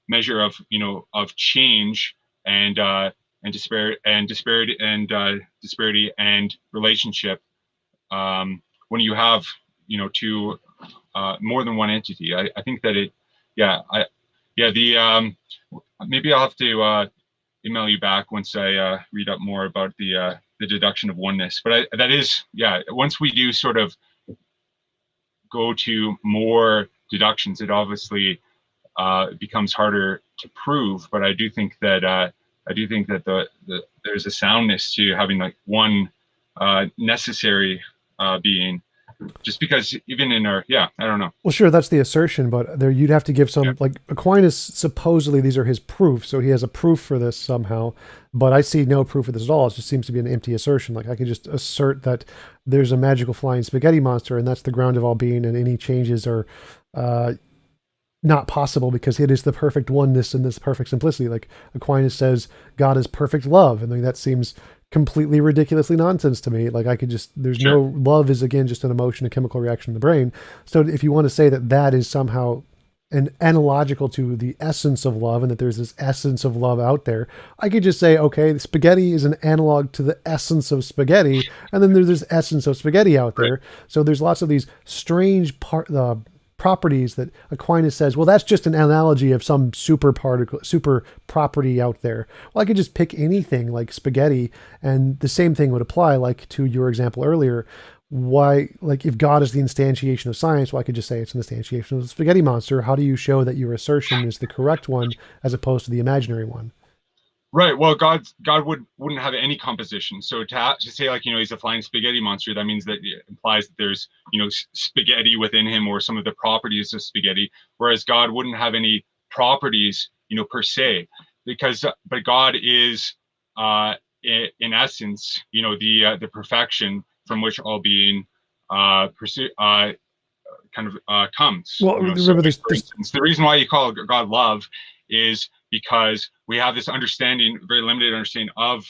measure of, you know, of change and disparity and relationship when you have, you know, two more than one entity. I think that it, yeah, the maybe I'll have to email you back once I read up more about the deduction of oneness. But that is, yeah, once we do sort of go to more deductions, it obviously becomes harder to prove. But I do think that there's a soundness to having like one necessary being, just because even in our, yeah, I don't know. Well, sure, that's the assertion, but there you'd have to give some, Yeah. like Aquinas, supposedly these are his proofs, so he has a proof for this somehow, but I see no proof of this at all. It just seems to be an empty assertion. Like I can just assert that there's a magical flying spaghetti monster, and that's the ground of all being, and any changes are not possible because it is the perfect oneness and this perfect simplicity. Like Aquinas says, God is perfect love, and like that seems completely ridiculously nonsense to me. Like I could just, there's Sure. no, love is again just an emotion, a chemical reaction in the brain. So if you want to say that that is somehow an analogical to the essence of love, and that there's this essence of love out there, I could just say, okay, the spaghetti is an analog to the essence of spaghetti, and then there's this essence of spaghetti out there. Right. So there's lots of these strange properties that Aquinas says, well, that's just an analogy of some super property out there. Well, I could just pick anything like spaghetti, and the same thing would apply, like to your example earlier. Why, like if God is the instantiation of science, well, I could just say it's an instantiation of the spaghetti monster. How do you show that your assertion is the correct one as opposed to the imaginary one? Right. Well, God wouldn't have any composition. So to say like, you know, he's a flying spaghetti monster, that means that it implies that there's, you know, spaghetti within him, or some of the properties of spaghetti. Whereas God wouldn't have any properties, you know, per se, because but God is in essence, you know, the perfection from which all being comes. Well, You know, so remember like, there's, for instance, the reason why you call God love is because we have this understanding, very limited understanding of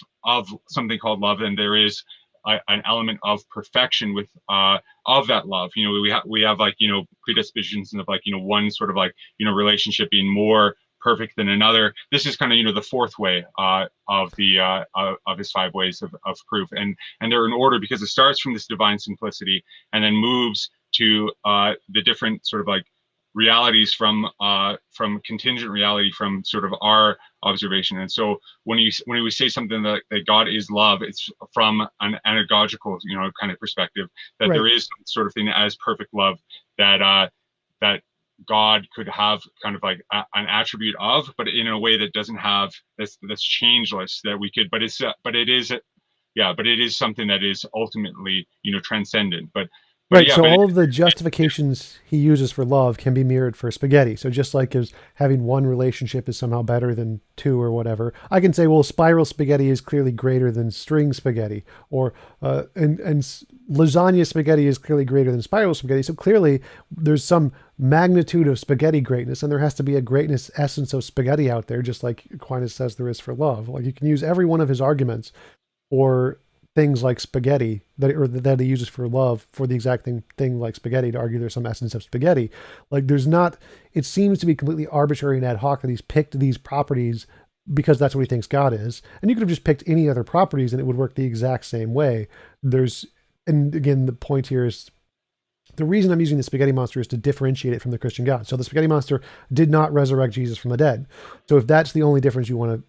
something called love, and there is an element of perfection with of that love. You know, we have like, you know, predispositions of like, you know, one sort of like, you know, relationship being more perfect than another. This is kind of, you know, the fourth way of his five ways of proof, and they're in order because it starts from this divine simplicity and then moves to the different sort of like realities from contingent reality from sort of our observation. And so when we say something that God is love, it's from an anagogical, you know, kind of perspective, that right. there is some sort of thing as perfect love that that God could have kind of like an attribute of, but in a way that doesn't have that's changeless, that we could, but it is something that is ultimately, you know, transcendent. But Right. yeah, So but all of the justifications he uses for love can be mirrored for spaghetti. So just like as having one relationship is somehow better than two or whatever, I can say, well, spiral spaghetti is clearly greater than string spaghetti, or and lasagna spaghetti is clearly greater than spiral spaghetti. So clearly there's some magnitude of spaghetti greatness, and there has to be a greatness essence of spaghetti out there, just like Aquinas says there is for love. Like you can use every one of his arguments or things like spaghetti that he uses for love for the exact thing like spaghetti to argue there's some essence of spaghetti. Like there's not, it seems to be completely arbitrary and ad hoc that he's picked these properties because that's what he thinks God is. And you could have just picked any other properties and it would work the exact same way. And again, the point here is the reason I'm using the spaghetti monster is to differentiate it from the Christian God. So the spaghetti monster did not resurrect Jesus from the dead. So if that's the only difference you want to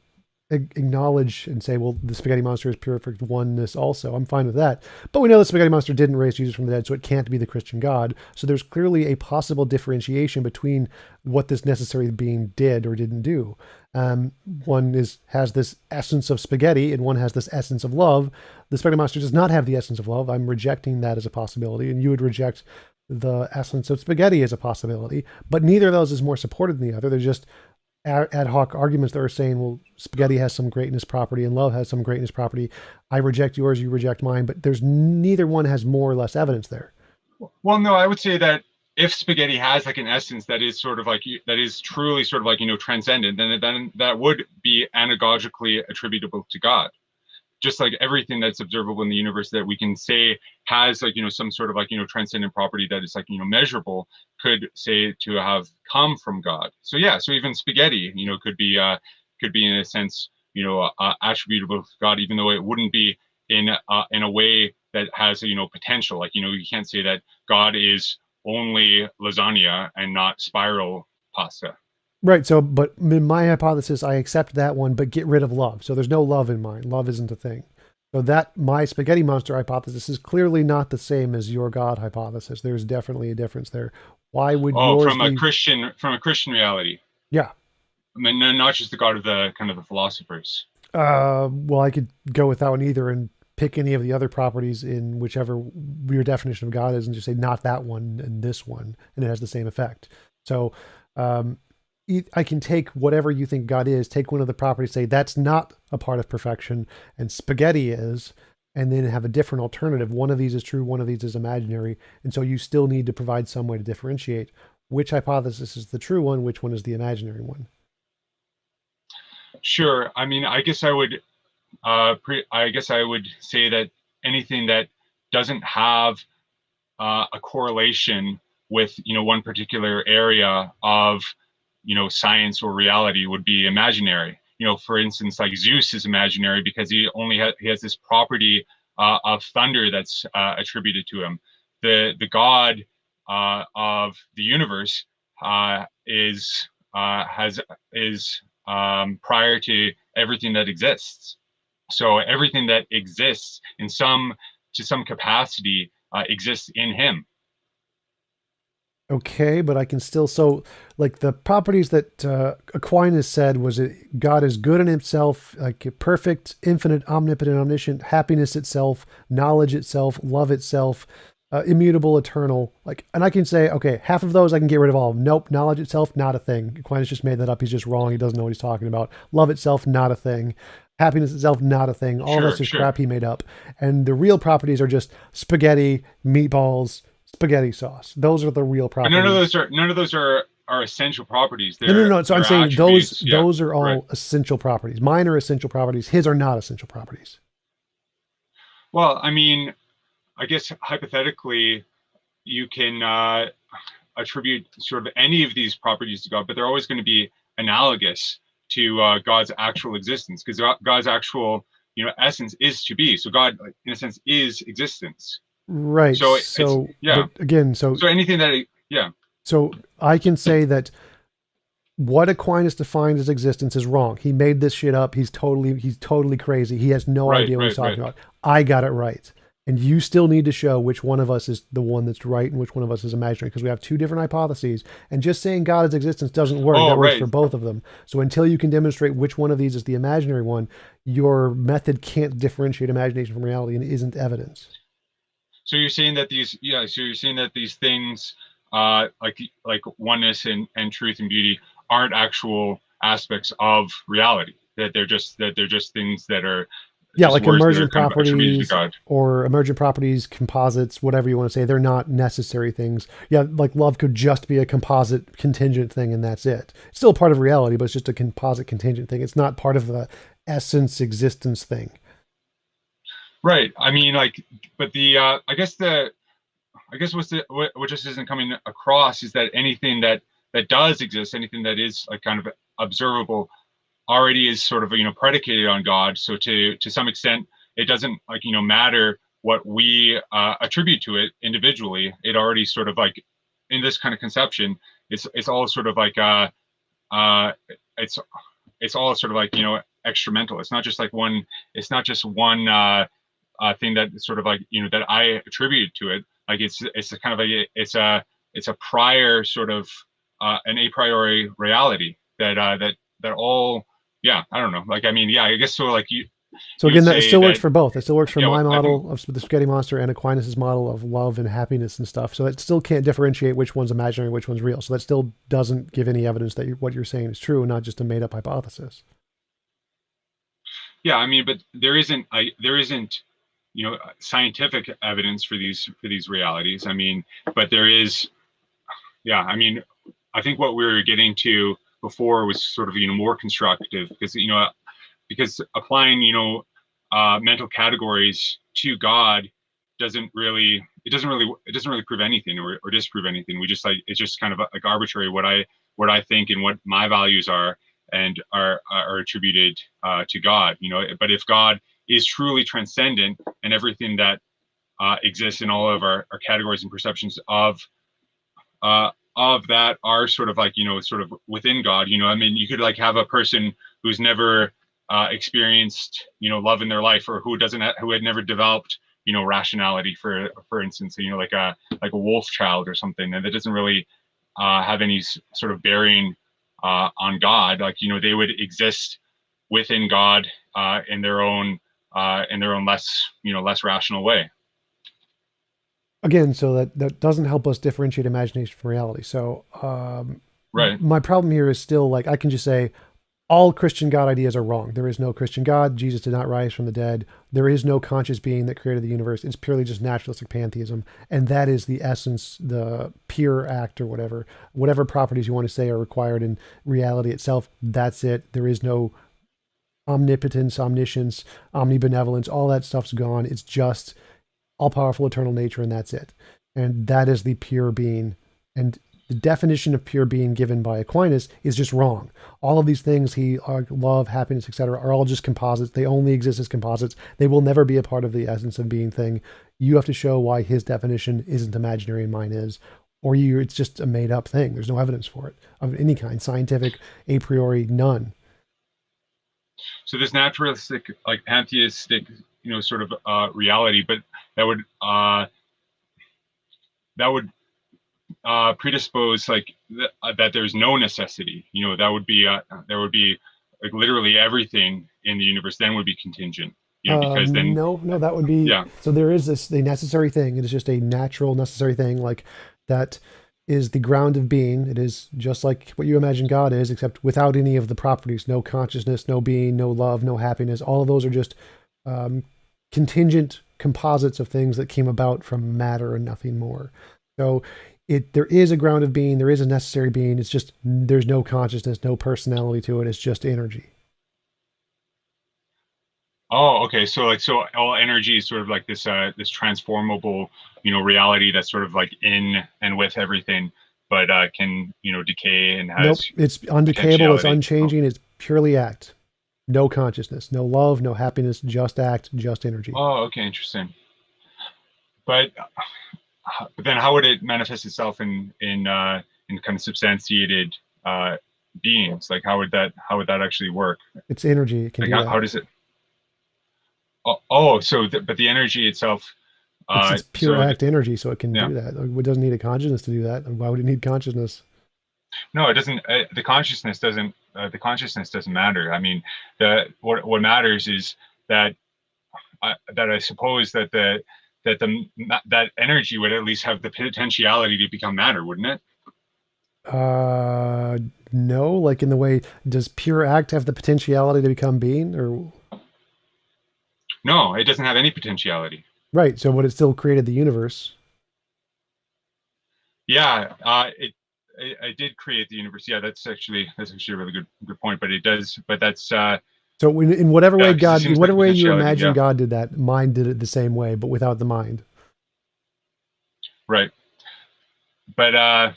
acknowledge and say, well, the spaghetti monster is perfect oneness also, I'm fine with that. But we know the spaghetti monster didn't raise Jesus from the dead, so it can't be the Christian God. So there's clearly a possible differentiation between what this necessary being did or didn't do. One has this essence of spaghetti and one has this essence of love. The spaghetti monster does not have the essence of love. I'm rejecting that as a possibility, and you would reject the essence of spaghetti as a possibility. But neither of those is more supported than the other. They're just ad hoc arguments that are saying, well, spaghetti has some greatness property and love has some greatness property. I reject yours, you reject mine, but there's neither one has more or less evidence there. Well, no, I would say that if spaghetti has like an essence that is sort of like, that is truly sort of like, you know, transcendent, then that would be anagogically attributable to God. just like everything that's observable in the universe that we can say has like, some sort of like, transcendent property that is like, measurable, could say to have come from God. So yeah, so even spaghetti, could be in a sense, attributable to God, even though it wouldn't be in a way that has, potential. Like, you can't say that God is only lasagna and not spiral pasta. Right. So, but in my hypothesis, I accept that one, but get rid of love. So there's no love in mine. Love isn't a thing. So that my spaghetti monster hypothesis is clearly not the same as your God hypothesis. There's definitely a difference there. Why would Oh, yours from a Christian reality. Yeah. I mean, not just the God of the kind of the philosophers. Well, I could go with that one either and pick any of the other properties in whichever your definition of God is and just say not that one and this one, and it has the same effect. So, um, I can take whatever you think God is, take one of the properties, say that's not a part of perfection, and spaghetti is, and then have a different alternative. One of these is true, one of these is imaginary, and so you still need to provide some way to differentiate which hypothesis is the true one, which one is the imaginary one. Sure. I mean, I guess I would say that anything that doesn't have a correlation with one particular area of science or reality would be imaginary. For instance, like Zeus is imaginary because he has this property of thunder that's attributed to him. The god of the universe is prior to everything that exists. So everything that exists to some capacity exists in him. Okay, but I can still, so like the properties that Aquinas said was it God is good in himself, like perfect, infinite, omnipotent, omniscient, happiness itself, knowledge itself, love itself, immutable, eternal. Like, and I can say, okay, half of those I can get rid of all of them. Nope, knowledge itself, not a thing. Aquinas just made that up. He's just wrong. He doesn't know what he's talking about. Love itself, not a thing. Happiness itself, not a thing. All that's just crap he made up. And the real properties are just spaghetti, meatballs, spaghetti sauce. Those are the real properties. But none of those are essential properties. No. So I'm saying those are all essential properties. Mine are essential properties. His are not essential properties. Well, I mean, I guess hypothetically, you can attribute sort of any of these properties to God, but they're always going to be analogous to God's actual existence, because God's actual essence is to be. So God, in a sense, is existence. Right. So again, so anything that So I can say that what Aquinas defined as existence is wrong. He made this shit up. He's totally crazy. He has no idea what he's talking about. I got it right. And you still need to show which one of us is the one that's right and which one of us is imaginary, because we have two different hypotheses. And just saying God is existence doesn't work. That works for both of them. So until you can demonstrate which one of these is the imaginary one, your method can't differentiate imagination from reality and isn't evidence. So you're saying that these things, like oneness and truth and beauty, aren't actual aspects of reality. That they're just things that are like emergent properties or emergent properties, composites, whatever you want to say. They're not necessary things. Yeah, like love could just be a composite contingent thing, and that's it. It's still part of reality, but it's just a composite contingent thing. It's not part of the essence existence thing. Right. I mean, but I guess what just isn't coming across is that anything that does exist, anything that is like kind of observable, already is sort of predicated on God. So to some extent, it doesn't matter what we attribute to it individually. It already sort of like in this kind of conception, it's all sort of like it's all sort of like extramental. It's not just like one. It's not just one thing that sort of like that I attribute to it. Like it's a kind of it's a prior sort of an a priori reality that all. Yeah, I don't know. Like, I mean, yeah, I guess so. Like you. So again, that still works for both. It still works for my model of the spaghetti monster and Aquinas' model of love and happiness and stuff. So it still can't differentiate which one's imaginary, which one's real. So that still doesn't give any evidence that what you're saying is true, and not just a made-up hypothesis. Yeah, I mean, but there isn't scientific evidence for these realities. I mean, but there is. Yeah, I mean, I think what we were getting to before was sort of more constructive, because because applying mental categories to God doesn't really prove anything or disprove anything. We just like it's just kind of like arbitrary what I think and what my values are and are attributed to God. But if God is truly transcendent and everything that exists in all of our categories and perceptions of that are sort of like sort of within God. I mean, you could like have a person who's never experienced love in their life, or who had never developed rationality, for instance, like a wolf child or something, and that doesn't really have any sort of bearing on God. Like they would exist within God in their own less rational way. Again, so that doesn't help us differentiate imagination from reality. So Right. my problem here is still like I can just say all Christian God ideas are wrong. There is no Christian God. Jesus did not rise from the dead. There is no conscious being that created the universe. It's purely just naturalistic pantheism. And that is the essence, the pure act or whatever properties you want to say are required in reality itself. That's it. There is no omnipotence, omniscience, omnibenevolence. All that stuff's gone. It's just all-powerful eternal nature, and that's it. And that is the pure being. And the definition of pure being given by Aquinas is just wrong. All of these things, love, happiness, etc., are all just composites. They only exist as composites. They will never be a part of the essence of being thing. You have to show why his definition isn't imaginary and mine is, or it's just a made-up thing. There's no evidence for it of any kind, scientific, a priori, none. So this naturalistic, like pantheistic, sort of reality, but that would predispose like that there's no necessity. That would be there would be like literally everything in the universe then would be contingent. Because then no, that would be yeah. So there is the necessary thing. It is just a natural necessary thing, like that is the ground of being. It is just like what you imagine God is, except without any of the properties. No consciousness, no being, no love, no happiness. All of those are just contingent composites of things that came about from matter and nothing more. So there is a ground of being, there is a necessary being. It's just there's no consciousness, no personality to it. It's just energy. Oh, okay. So all energy is sort of like this transformable, reality that's sort of like in and with everything, but can decay and Nope, has it's undecayable, it's potentiality. unchanging, it's purely act. No consciousness, no love, no happiness, just act, just energy. Oh, okay, interesting. But then how would it manifest itself in kind of substantiated beings? Like how would that actually work? It's energy, it can Like do how that. does it? But the energy itself. It's pure So act energy, so it can yeah. do that. It doesn't need a consciousness to do that. Why would it need consciousness? No, it doesn't. The consciousness doesn't. The consciousness doesn't matter. I mean, what matters is that I suppose that energy would at least have the potentiality to become matter, wouldn't it? No, like in the way, does pure act have the potentiality to become being, or No, it doesn't have any potentiality. right? So, but it still created the universe. Yeah, it did create the universe. Yeah, that's actually a really good point. But it does. But that's So, in whatever way yeah, because it God, in seems like whatever way you potentiality. imagine Yeah, God did that, mind did it the same way, but without the mind. right. But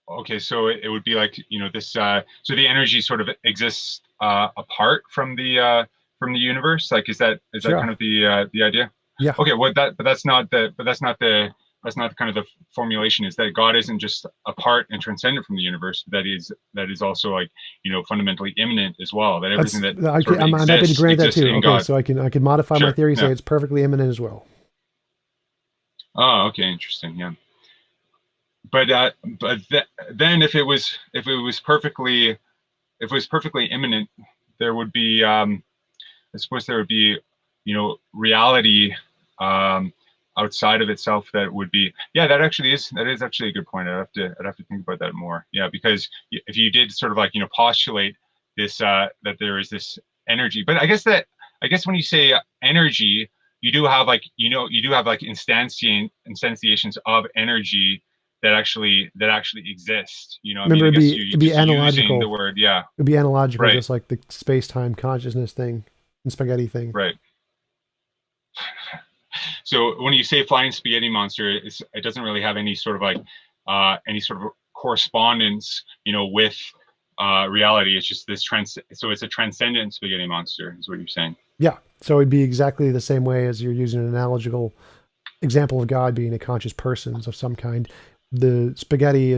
okay, so it would be like this. So the energy sort of exists apart from the universe. Like, is that Sure. kind of the idea? Yeah. Okay, well that's not kind of the formulation. Is that God isn't just apart and transcendent from the universe? That is also like fundamentally immanent as well. That everything That's that okay. sort of I'm happy to exists grant that exists too. in Okay, God. so I can modify my Sure. theory, say Yeah. it's perfectly immanent as well. Oh, okay, interesting. Yeah. But then if it was perfectly immanent, there would be I suppose there would be reality outside of itself that would be yeah that is actually a good point. I'd have to think about that more. Yeah, because if you did sort of like postulate this that there is this energy, but I guess when you say energy, you do have like you do have like instantiations of energy that actually exist. I mean, Remember, I guess you're it'd be just using the analogical. word. Yeah. It'd be analogical, Right. just like the space-time consciousness thing and spaghetti thing. Right. So when you say flying spaghetti monster, it doesn't really have any sort of like any sort of correspondence, with reality. It's just this so it's a transcendent spaghetti monster, is what you're saying. Yeah. So it'd be exactly the same way as you're using an analogical example of God being a conscious person of some kind. The spaghetti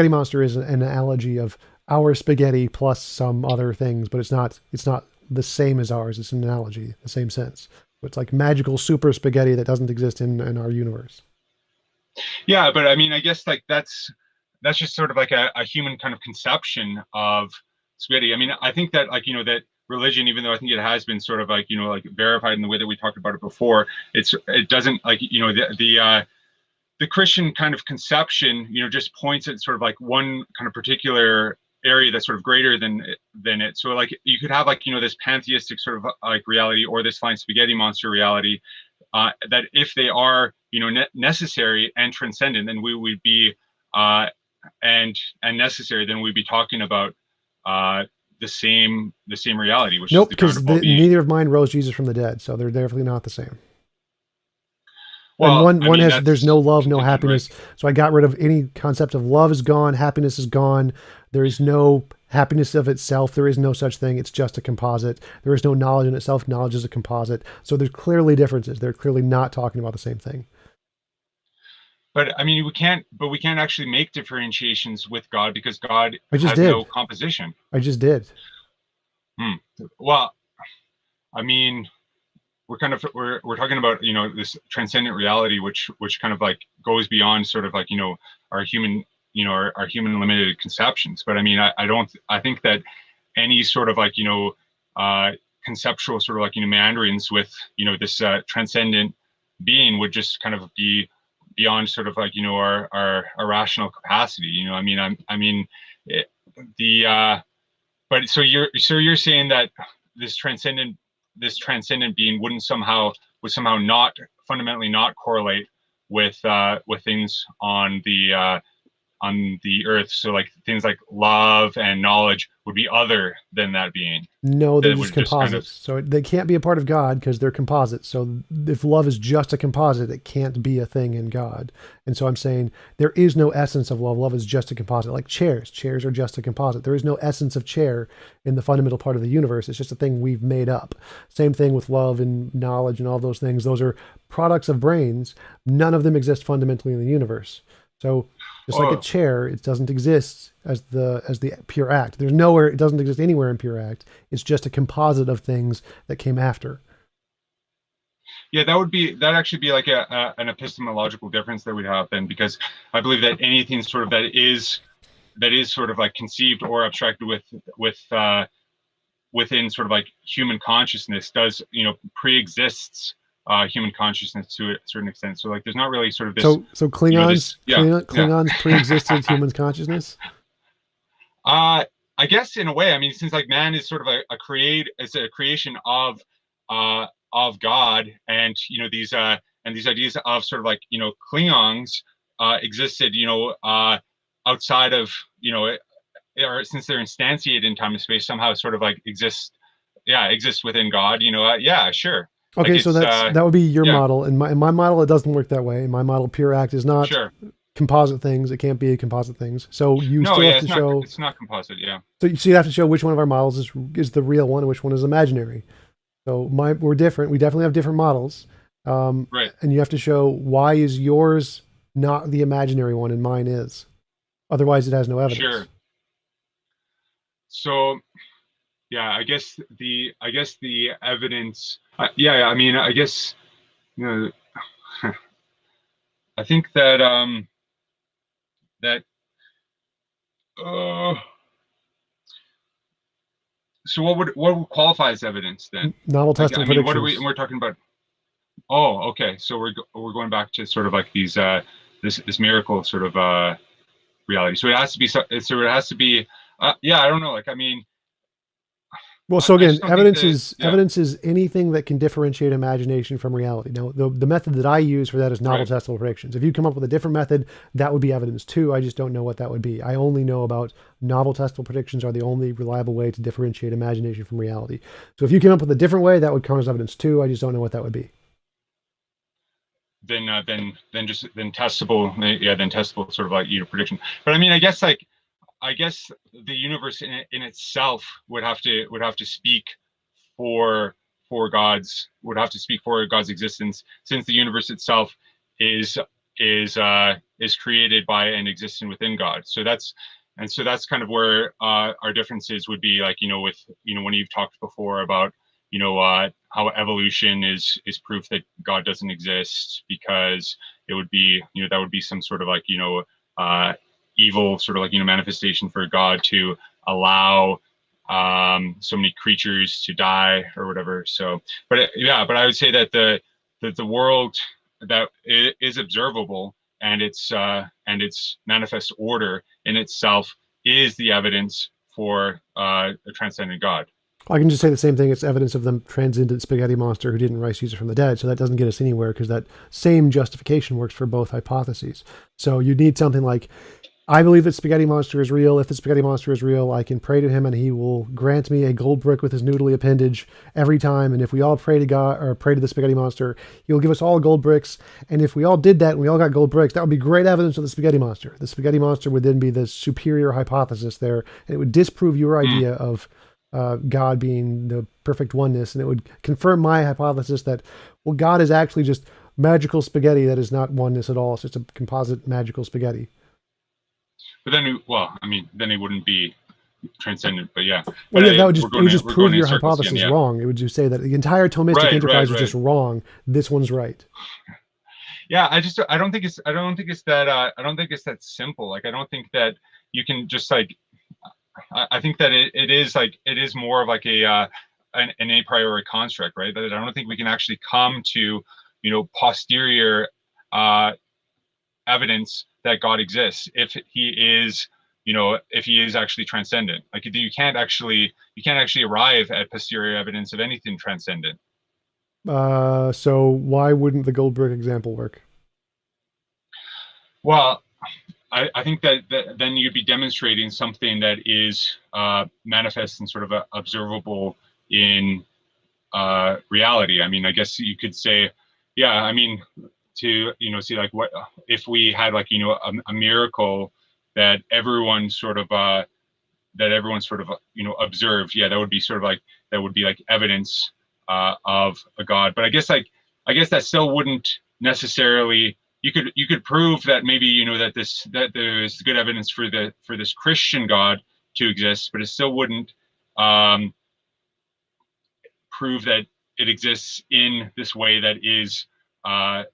monster is an analogy of our spaghetti plus some other things, but it's not the same as ours. It's an analogy, the same sense. It's like magical super spaghetti that doesn't exist in our universe. Yeah, but I mean, I guess like that's just sort of like a human kind of conception of spaghetti. I mean, I think that like that religion, even though I think it has been sort of like like verified in the way that we talked about it before, it doesn't like the Christian kind of conception just points at sort of like one kind of particular area that's sort of greater than it. So like you could have like this pantheistic sort of like reality, or this flying spaghetti monster reality, that if they are necessary and transcendent, then we would be and necessary, then we'd be talking about the same reality, which nope, is the kind because of well-being. neither of mine rose Jesus from the dead, so they're definitely not the same. Well, and one has there's no love, no happiness. Right. So I got rid of any concept of love is gone, happiness is gone. There is no happiness of itself. There is no such thing. It's just a composite. There is no knowledge in itself. Knowledge is a composite. So there's clearly differences. They're clearly not talking about the same thing. But I mean, we can't actually make differentiations with God, because God has no composition. I just did. Well, I mean, we're talking about this transcendent reality, which kind of like goes beyond sort of like our human our human limited conceptions. But I mean, I think that any sort of like conceptual sort of like meanderings with this transcendent being would just kind of be beyond sort of like our rational capacity. But so you're saying that this transcendent being would somehow not fundamentally not correlate with things on the earth. So like things like love and knowledge would be other than that being. No, they're just composites. So they can't be a part of God because they're composites. So if love is just a composite, it can't be a thing in God. And so I'm saying there is no essence of love. Love is just a composite. Like chairs. Chairs are just a composite. There is no essence of chair in the fundamental part of the universe. It's just a thing we've made up. Same thing with love and knowledge and all those things. Those are products of brains. None of them exist fundamentally in the universe. So just like a chair, it doesn't exist as the pure act. There's nowhere, it doesn't exist anywhere in pure act. It's just a composite of things that came after. Yeah, that'd actually be like an epistemological difference that we'd have then, because I believe that anything sort of that is sort of like conceived or abstracted within sort of like human consciousness does pre-exists human consciousness to a certain extent. So like there's not really sort of this. So Klingons Klingons pre-existed human consciousness. I guess in a way. I mean, since like man is sort of a creation of God, and these ideas of sort of like Klingons existed outside of or since they're instantiated in time and space, somehow sort of like exist within God. Yeah, sure. Okay, like so that would be your model. In my model, it doesn't work that way. In my model, pure act is not composite things. It can't be composite things. So you still have to show it's not composite. Yeah. So you have to show which one of our models is the real one and which one is imaginary. So we're different. We definitely have different models. Right. And you have to show why is yours not the imaginary one and mine is. Otherwise, it has no evidence. Sure. So. Yeah, I guess the evidence. I mean, I guess I think that so what would qualify as evidence then? Novel testing predictions. What are we're talking about? Oh, okay. So we're going back to sort of like these this miracle sort of reality. So it has to be. So it has to be. I don't know. Like, I mean. Well, so again, evidence is anything that can differentiate imagination from reality. Now, the method that I use for that is novel testable predictions. If you come up with a different method, that would be evidence too. I just don't know what that would be. I only know about novel testable predictions are the only reliable way to differentiate imagination from reality. So if you came up with a different way, that would count as evidence too. I just don't know what that would be. than testable, yeah, than testable sort of like prediction. But I mean, I guess the universe in itself would have to speak for God's existence, since the universe itself is is created by and existing within God. So that's kind of where our differences would be, like, with when you've talked before about how evolution is proof that God doesn't exist, because it would be that would be some sort of like evil sort of like manifestation for God to allow so many creatures to die or whatever. So but I would say that the world that is observable, and its manifest order in itself, is the evidence for a transcendent God. I can just say the same thing. It's evidence of the transcendent spaghetti monster who didn't rise Jesus from the dead. So that doesn't get us anywhere, because that same justification works for both hypotheses. So you need something like, I believe that spaghetti monster is real. If the spaghetti monster is real, I can pray to him and he will grant me a gold brick with his noodly appendage every time. And if we all pray to God, or pray to the spaghetti monster, he'll give us all gold bricks. And if we all did that and we all got gold bricks, that would be great evidence of the spaghetti monster. The spaghetti monster would then be the superior hypothesis there, and it would disprove your idea of God being the perfect oneness. And it would confirm my hypothesis that, well, God is actually just magical spaghetti that is not oneness at all. It's just a composite magical spaghetti. But then, then he wouldn't be transcendent. But yeah, well, yeah, that would just prove your hypothesis wrong. It would just say that the entire Thomistic enterprise is just wrong. This one's right. Yeah, I don't think it's that simple. Like, I don't think that you can just like. I think that it is more of like an a priori construct, right? That I don't think we can actually come to posterior evidence that God exists if he is actually transcendent. Like, you can't actually arrive at posterior evidence of anything transcendent. So why wouldn't the gold brick example work? Well, I think that then you'd be demonstrating something that is manifest and sort of observable in reality. I mean, I guess you could say, yeah, I mean, to see like what if we had like a miracle that everyone sort of observed. Yeah, that would be like evidence of a God. But I guess that still wouldn't necessarily. You could prove that maybe that there's good evidence for this Christian God to exist, but it still wouldn't prove that it exists in this way that is a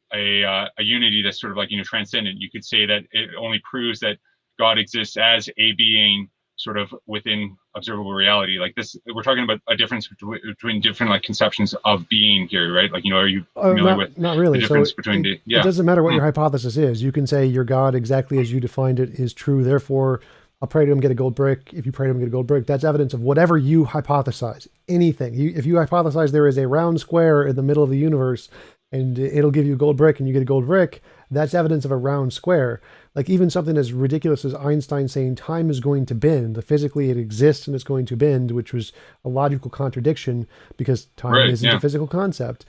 unity that's sort of like transcendent. You could say that it only proves that God exists as a being sort of within observable reality. Like this, we're talking about a difference between different like conceptions of being here, right? Like, are you familiar with not really the difference so between it doesn't matter what your hypothesis is. You can say your God exactly as you defined it is true. Therefore, I'll pray to him, get a gold brick. If you pray to him, get a gold brick. That's evidence of whatever you hypothesize. Anything. If you hypothesize there is a round square in the middle of the universe and it'll give you a gold brick and you get a gold brick, that's evidence of a round square. Like even something as ridiculous as Einstein saying time is going to bend, physically it exists and it's going to bend, which was a logical contradiction because time isn't a physical concept.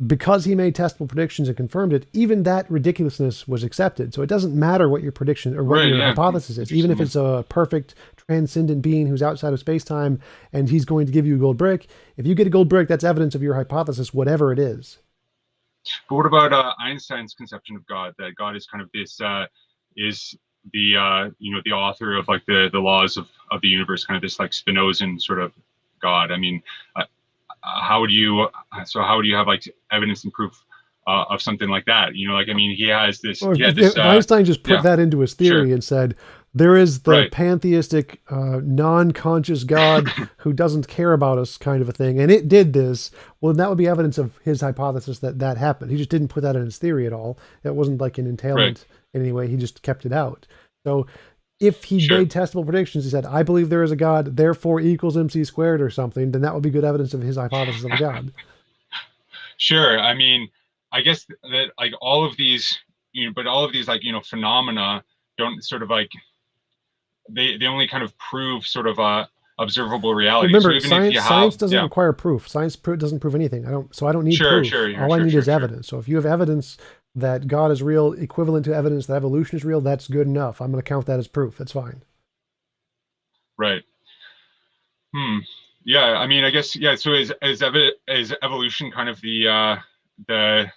Because he made testable predictions and confirmed it, even that ridiculousness was accepted. So it doesn't matter what your prediction or what your hypothesis is, even if it's a perfect transcendent being who's outside of space-time and he's going to give you a gold brick. If you get a gold brick, that's evidence of your hypothesis, whatever it is. But what about Einstein's conception of God? That God is kind of this is the the author of like the laws of the universe, kind of this like Spinozan sort of God. I mean, how would you have like evidence and proof of something like that? Like, I mean, he has this. Well, if Einstein just put that into his theory and said there is the pantheistic, non-conscious God who doesn't care about us, kind of a thing, and it did this. Well, that would be evidence of his hypothesis that happened. He just didn't put that in his theory at all. It wasn't like an entailment in any way. He just kept it out. So if he made testable predictions, he said, I believe there is a God, therefore equals MC squared or something, then that would be good evidence of his hypothesis of a God. Sure. I mean, I guess that like all of these, but all of these like, phenomena don't sort of like, they only kind of prove sort of observable reality. Remember, so science doesn't require proof. Science doesn't prove anything. I don't need proof. All I need is evidence. So if you have evidence that God is real, equivalent to evidence that evolution is real, that's good enough. I'm going to count that as proof. That's fine. Right. Hmm. Yeah. I mean, I guess, yeah. So is evolution kind of the the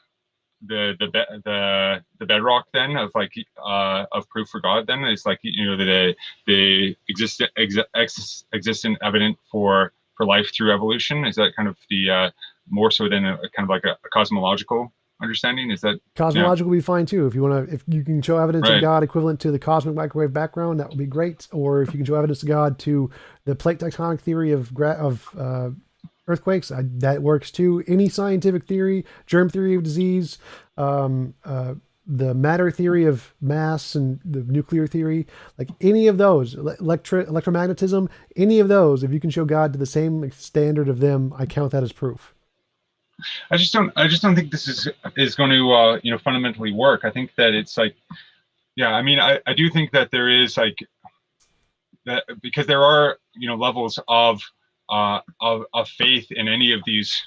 bedrock then of like of proof for God? Then it's like, you know, the existent evident for life through evolution. Is that kind of the more so than a kind of like a cosmological understanding? Is that, yeah, Cosmological would be fine too. If you want to, if you can show evidence of right, God equivalent to the cosmic microwave background, that would be great. Or if you can show evidence of God to the plate tectonic theory of earthquakes, that works too. Any scientific theory, germ theory of disease, um, uh, the matter theory of mass and the nuclear theory, like any of those, electromagnetism, any of those, if you can show God to the same standard of them, I count that as proof. I just don't think this is going to you know, fundamentally work. I think that it's like, yeah, I mean, I do think that there is like that, because there are, you know, levels of faith in any of these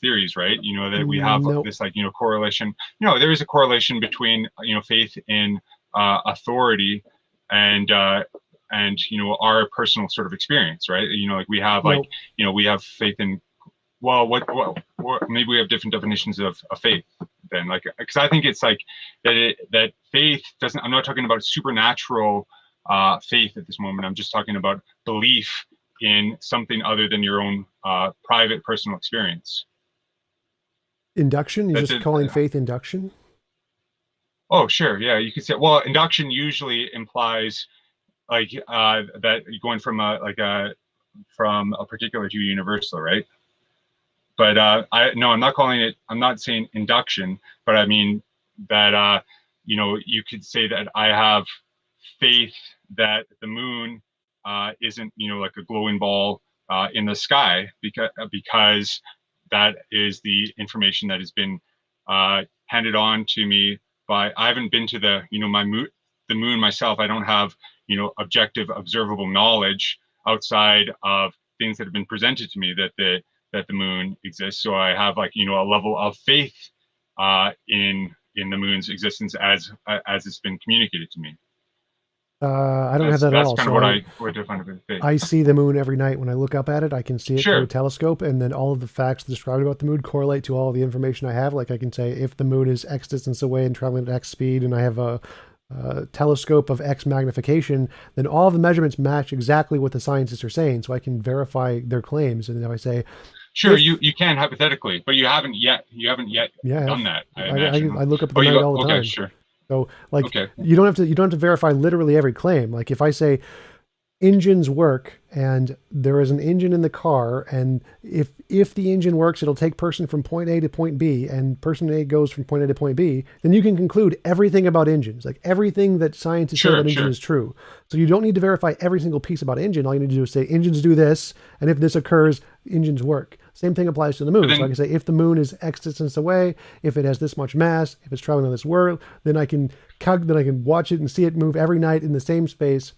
theories, right? You know, that we have Nope. this, like, you know, correlation. You know, there is a correlation between, you know, faith in authority and you know, our personal sort of experience, right? You know, like we have like, Nope. you know, we have faith in, well, what maybe we have different definitions of faith then, like, because I think it's like that faith doesn't, I'm not talking about supernatural faith at this moment. I'm just talking about belief in something other than your own private personal experience. Induction? You're That's just it. calling faith induction? Oh, sure, yeah, you could say. Well, induction usually implies like that you're going from a particular to universal, right? But I no, I'm not calling it. I'm not saying induction, but I mean that you know, you could say that I have faith that the moon isn't, you know, like a glowing ball in the sky, because that is the information that has been handed on to me by. I haven't been to the, you know, the moon myself. I don't have, you know, objective observable knowledge outside of things that have been presented to me that the moon exists. So I have, like, you know, a level of faith in the moon's existence as it's been communicated to me. I don't have that at That's all. kind of So what I would define as faith. I see the moon every night when I look up at it. I can see it through a Sure, telescope, and then all of the facts described about the moon correlate to all the information I have. Like I can say if the moon is X distance away and traveling at X speed, and I have a telescope of X magnification, then all the measurements match exactly what the scientists are saying, so I can verify their claims. And if I say, sure. if You can hypothetically, but you haven't yet. You haven't yet yeah, I done have, that, I imagine. I look up at Oh, the you night go. all the Okay, time. sure. So like Okay, you don't have to verify literally every claim. Like if I say engines work and there is an engine in the car, and if the engine works, it'll take person from point A to point B, and person A goes from point A to point B, then you can conclude everything about engines. Like everything that scientists say about sure, engine sure. is true. So you don't need to verify every single piece about engine. All you need to do is say engines do this, and if this occurs, engines work. Same thing applies to the But moon. So I then, can say if the moon is X distance away, if it has this much mass, if it's traveling on this world, then I can watch it and see it move every night in the same space,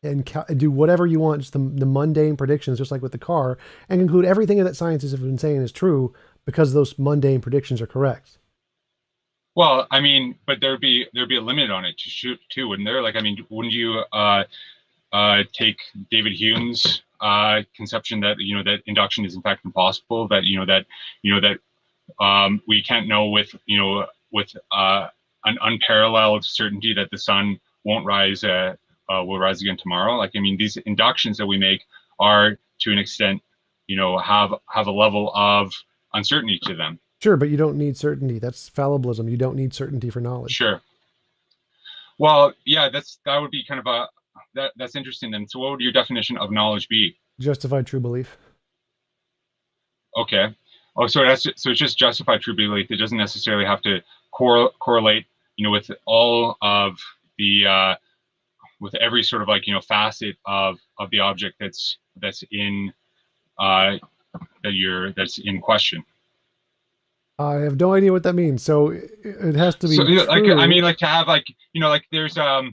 and do whatever you want, just the mundane predictions, just like with the car, and conclude everything that scientists have been saying is true because those mundane predictions are correct. well, I mean, but there'd be a limit on it to shoot too, wouldn't there? Like, I mean, wouldn't you take David Hume's conception that, you know, that induction is in fact impossible, that, you know, that we can't know with, you know, with an unparalleled certainty that the sun won't rise will rise again tomorrow. Like, I mean, these inductions that we make are to an extent, you know, have a level of uncertainty to them. Sure, but you don't need certainty. That's fallibilism. You don't need certainty for knowledge. Sure. Well, yeah, that would be kind of that's interesting. Then, so what would your definition of knowledge be? Justified true belief. Okay. Oh, so it's just justified true belief. It doesn't necessarily have to correlate, you know, with all of the with every sort of, like, you know, facet of the object that's in uh that's in question. I have no idea what that means. So it has to So, be yeah, like, I true. mean, like, to have, like, you know, like there's uh,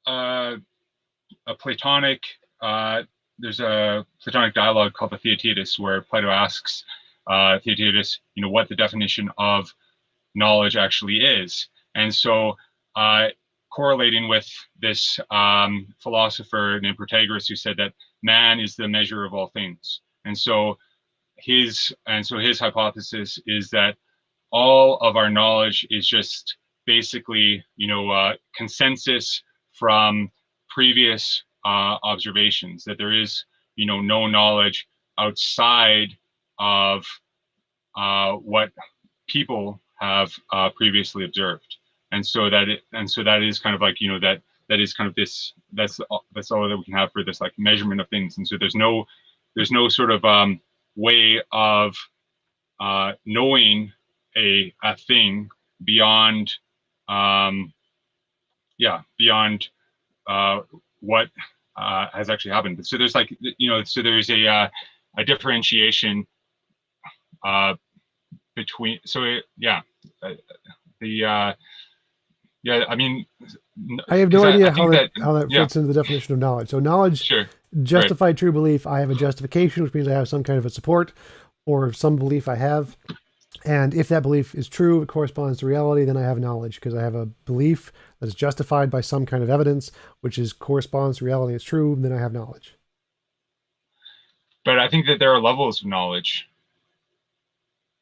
a Platonic there's a Platonic dialogue called the Theaetetus, where Plato asks Theodotus, what the definition of knowledge actually is. And so correlating with this philosopher named Protagoras, who said that man is the measure of all things. And so his hypothesis is that all of our knowledge is just basically, consensus from previous observations, that there is, no knowledge outside of what people have previously observed. And so that is kind of like, that is kind of this, that's all that we can have for this like measurement of things. And so there's no sort of way of knowing a thing beyond beyond what has actually happened. So there's like, so there's a differentiation between, I mean, I have no idea how that yeah, fits into the definition of knowledge. So knowledge, sure, justified true belief. I have a justification, which means I have some kind of a support or some belief I have. And if that belief is true, it corresponds to reality, then I have knowledge, because I have a belief that is justified by some kind of evidence, which corresponds to reality, it's true, then I have knowledge. But I think that there are levels of knowledge.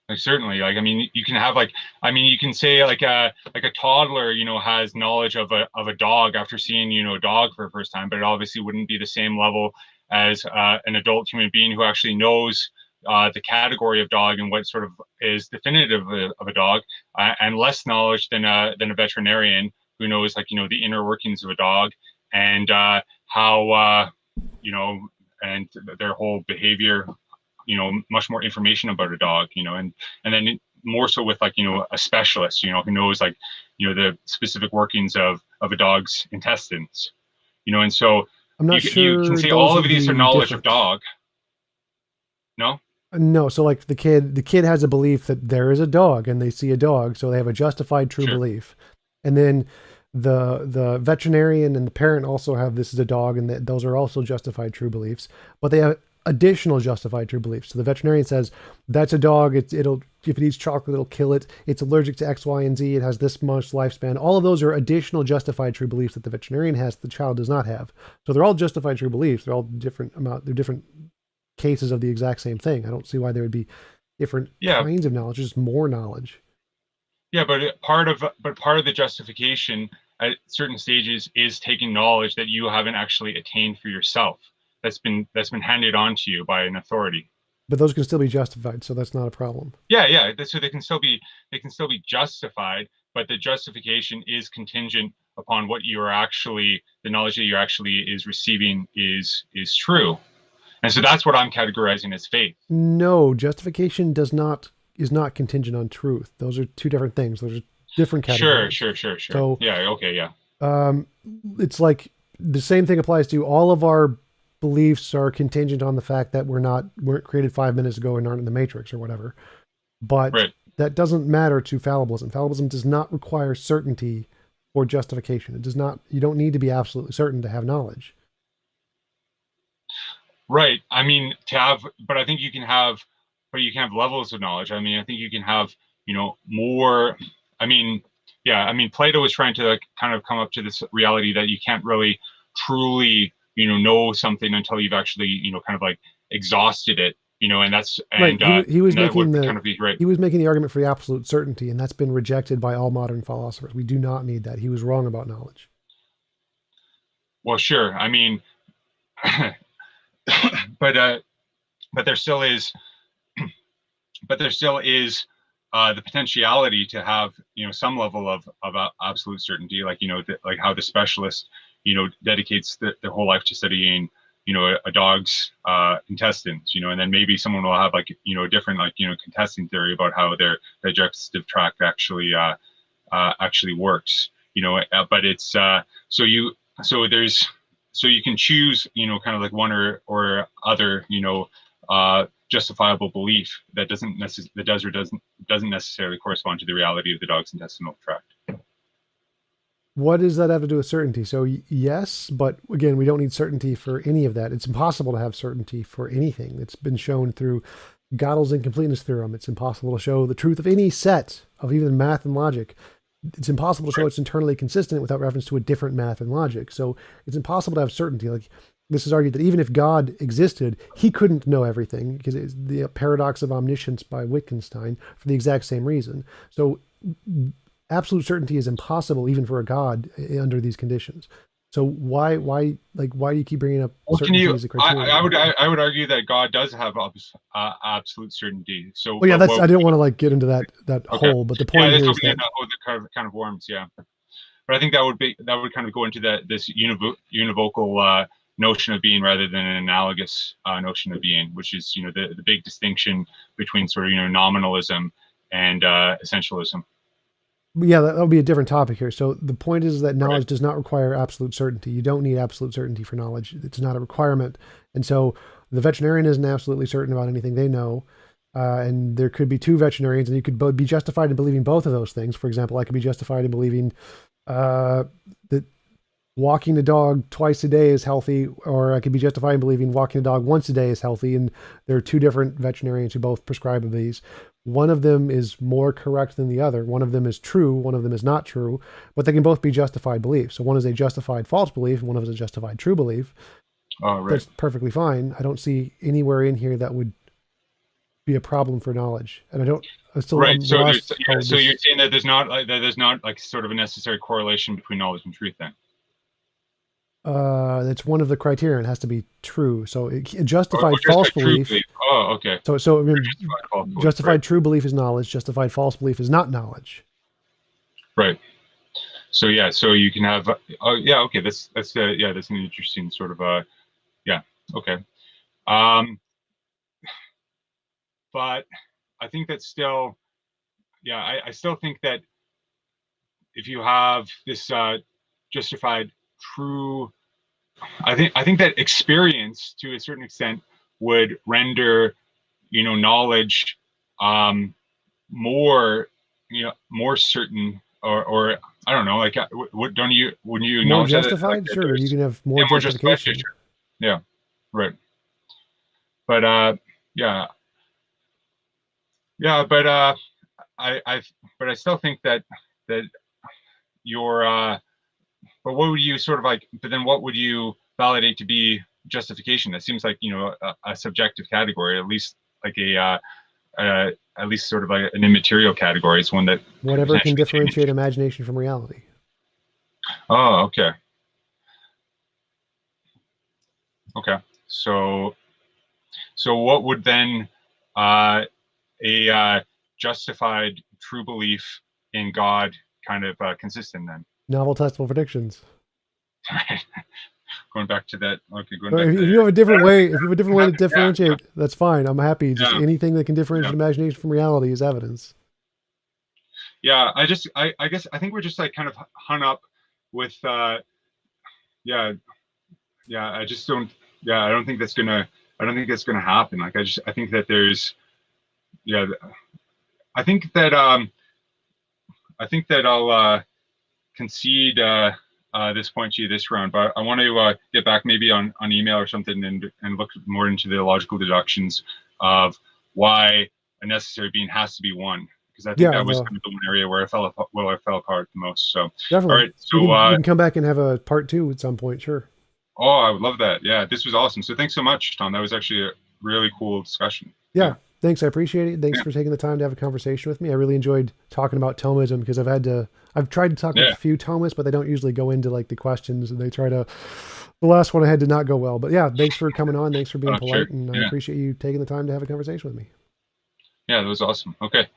Like certainly, like, I mean, you can have like, I mean, you can say like a toddler, has knowledge of a dog after seeing, a dog for the first time, but it obviously wouldn't be the same level as an adult human being who actually knows the category of dog and what sort of is definitive of a dog, and less knowledge than a veterinarian who knows, like, the inner workings of a dog and how and their whole behavior, much more information about a dog, and then more so with like, a specialist, who knows like, the specific workings of a dog's intestines, and so I'm not sure you can say all of these are knowledge of dog. No, so like the kid has a belief that there is a dog and they see a dog, so they have a justified true belief. And then the veterinarian and the parent also have this is a dog, and those are also justified true beliefs, but they have additional justified true beliefs. So the veterinarian says that's a dog, it'll if it eats chocolate it'll kill it, it's allergic to X, Y, and Z, it has this much lifespan. All of those are additional justified true beliefs that the veterinarian has, the child does not have. So they're all justified true beliefs. They're all different cases of the exact same thing. I don't see why there would be different kinds of knowledge, just more knowledge. Yeah, but part of the justification at certain stages is taking knowledge that you haven't actually attained for yourself. That's been handed on to you by an authority. But those can still be justified, so that's not a problem. Yeah. So they can still be justified, but the justification is contingent upon what you are actually, the knowledge that you're actually is receiving is true. And so that's what I'm categorizing as faith. No, justification is not contingent on truth. Those are two different things. Those are different categories. Sure. So, yeah. It's like the same thing applies to all of our beliefs are contingent on the fact that weren't created 5 minutes ago and aren't in the Matrix or whatever. But that doesn't matter to fallibilism. Fallibilism does not require certainty for justification. It does not. You don't need to be absolutely certain to have knowledge. Right. I mean, but I think you can have levels of knowledge. I mean, I think you can have, more. I mean, Plato was trying to like kind of come up to this reality that you can't really truly, know something until you've actually, kind of like exhausted it, and that's, and right. He was making He was making the argument for the absolute certainty, and that's been rejected by all modern philosophers. We do not need that. He was wrong about knowledge. Well, sure. I mean, but there still is the potentiality to have, some level of absolute certainty, like, like how the specialist, dedicates their whole life to studying, a dog's intestines, and then maybe someone will have like, a different, like, contesting theory about how their digestive tract actually works, but it's so you can choose, kind of like one or other, justifiable belief that doesn't necessarily correspond to the reality of the dog's intestinal tract. What does that have to do with certainty? So yes, but again, we don't need certainty for any of that. It's impossible to have certainty for anything. It's been shown through Gödel's incompleteness theorem. It's impossible to show the truth of any set of even math and logic. It's impossible to show it's internally consistent without reference to a different math and logic. So it's impossible to have certainty. Like, this is argued that even if God existed, he couldn't know everything, because it's the paradox of omniscience by Wittgenstein, for the exact same reason. So absolute certainty is impossible even for a God under these conditions. So why do you keep bringing up certainty as a criterion? I would argue that God does have absolute certainty. So well, yeah, that's I didn't want to like get into that okay. whole, but the point here is that kind of warms, yeah. But I think that would kind of go into this univocal notion of being rather than an analogous notion of being, which is the big distinction between sort of nominalism and essentialism. Yeah, that would be a different topic here. So the point is that knowledge does not require absolute certainty. You don't need absolute certainty for knowledge. It's not a requirement. And so the veterinarian isn't absolutely certain about anything they know. And there could be two veterinarians, and you could be justified in believing both of those things. For example, I could be justified in believing that walking the dog twice a day is healthy, or I could be justified in believing walking the dog once a day is healthy. And there are two different veterinarians who both prescribe of these. One of them is more correct than the other. One of them is true. One of them is not true, but they can both be justified beliefs. So one is a justified false belief, and one of them is a justified true belief. Oh, right. That's perfectly fine. I don't see anywhere in here that would be a problem for knowledge. And right. So you're saying that there's not like sort of a necessary correlation between knowledge and truth then? That's one of the criteria. It has to be true. So justified false belief. Oh, okay. So I mean, justified true belief is knowledge. Justified false belief is not knowledge. Right. So yeah. So you can have. Oh yeah. Okay. That's an interesting sort of. Yeah. Okay. But I think that's still. Yeah. I still think that if you have this justified true, I think that experience to a certain extent would render knowledge more certain, or I don't know, like wouldn't you more justified? That, sure, you can have more justification. Yeah, right. But but I still think that your but what would you sort of like? But then, what would you validate to be justification? That seems like a subjective category, at least like at least sort of like an immaterial category. It's one that whatever can differentiate imagination from reality. Oh, okay. Okay. So what would then a justified true belief in God kind of consist in then? Novel testable predictions. Going back to that. Okay. If you have a different way, to differentiate, that's fine. I'm happy. Just anything that can differentiate imagination from reality is evidence. Yeah, I guess I think we're just like kind of hung up with I just don't I don't think that's gonna happen. Like I think that there's I think that I'll concede this point to you this round, but I want to get back maybe on email or something and look more into the logical deductions of why a necessary being has to be one, because I think that was kind of the one area where I fell apart the most. So definitely. All right, so we can come back and have a part 2 at some point. Sure. Oh, I would love that. Yeah, this was awesome. So thanks so much, Tom. That was actually a really cool discussion. Yeah. Thanks. I appreciate it. Thanks for taking the time to have a conversation with me. I really enjoyed talking about Thomism, because I've tried to talk with a few Thomists, but they don't usually go into like the questions, and the last one I had did not go well. But yeah, thanks for coming on. Thanks for being polite. And I appreciate you taking the time to have a conversation with me. Yeah, that was awesome. Okay.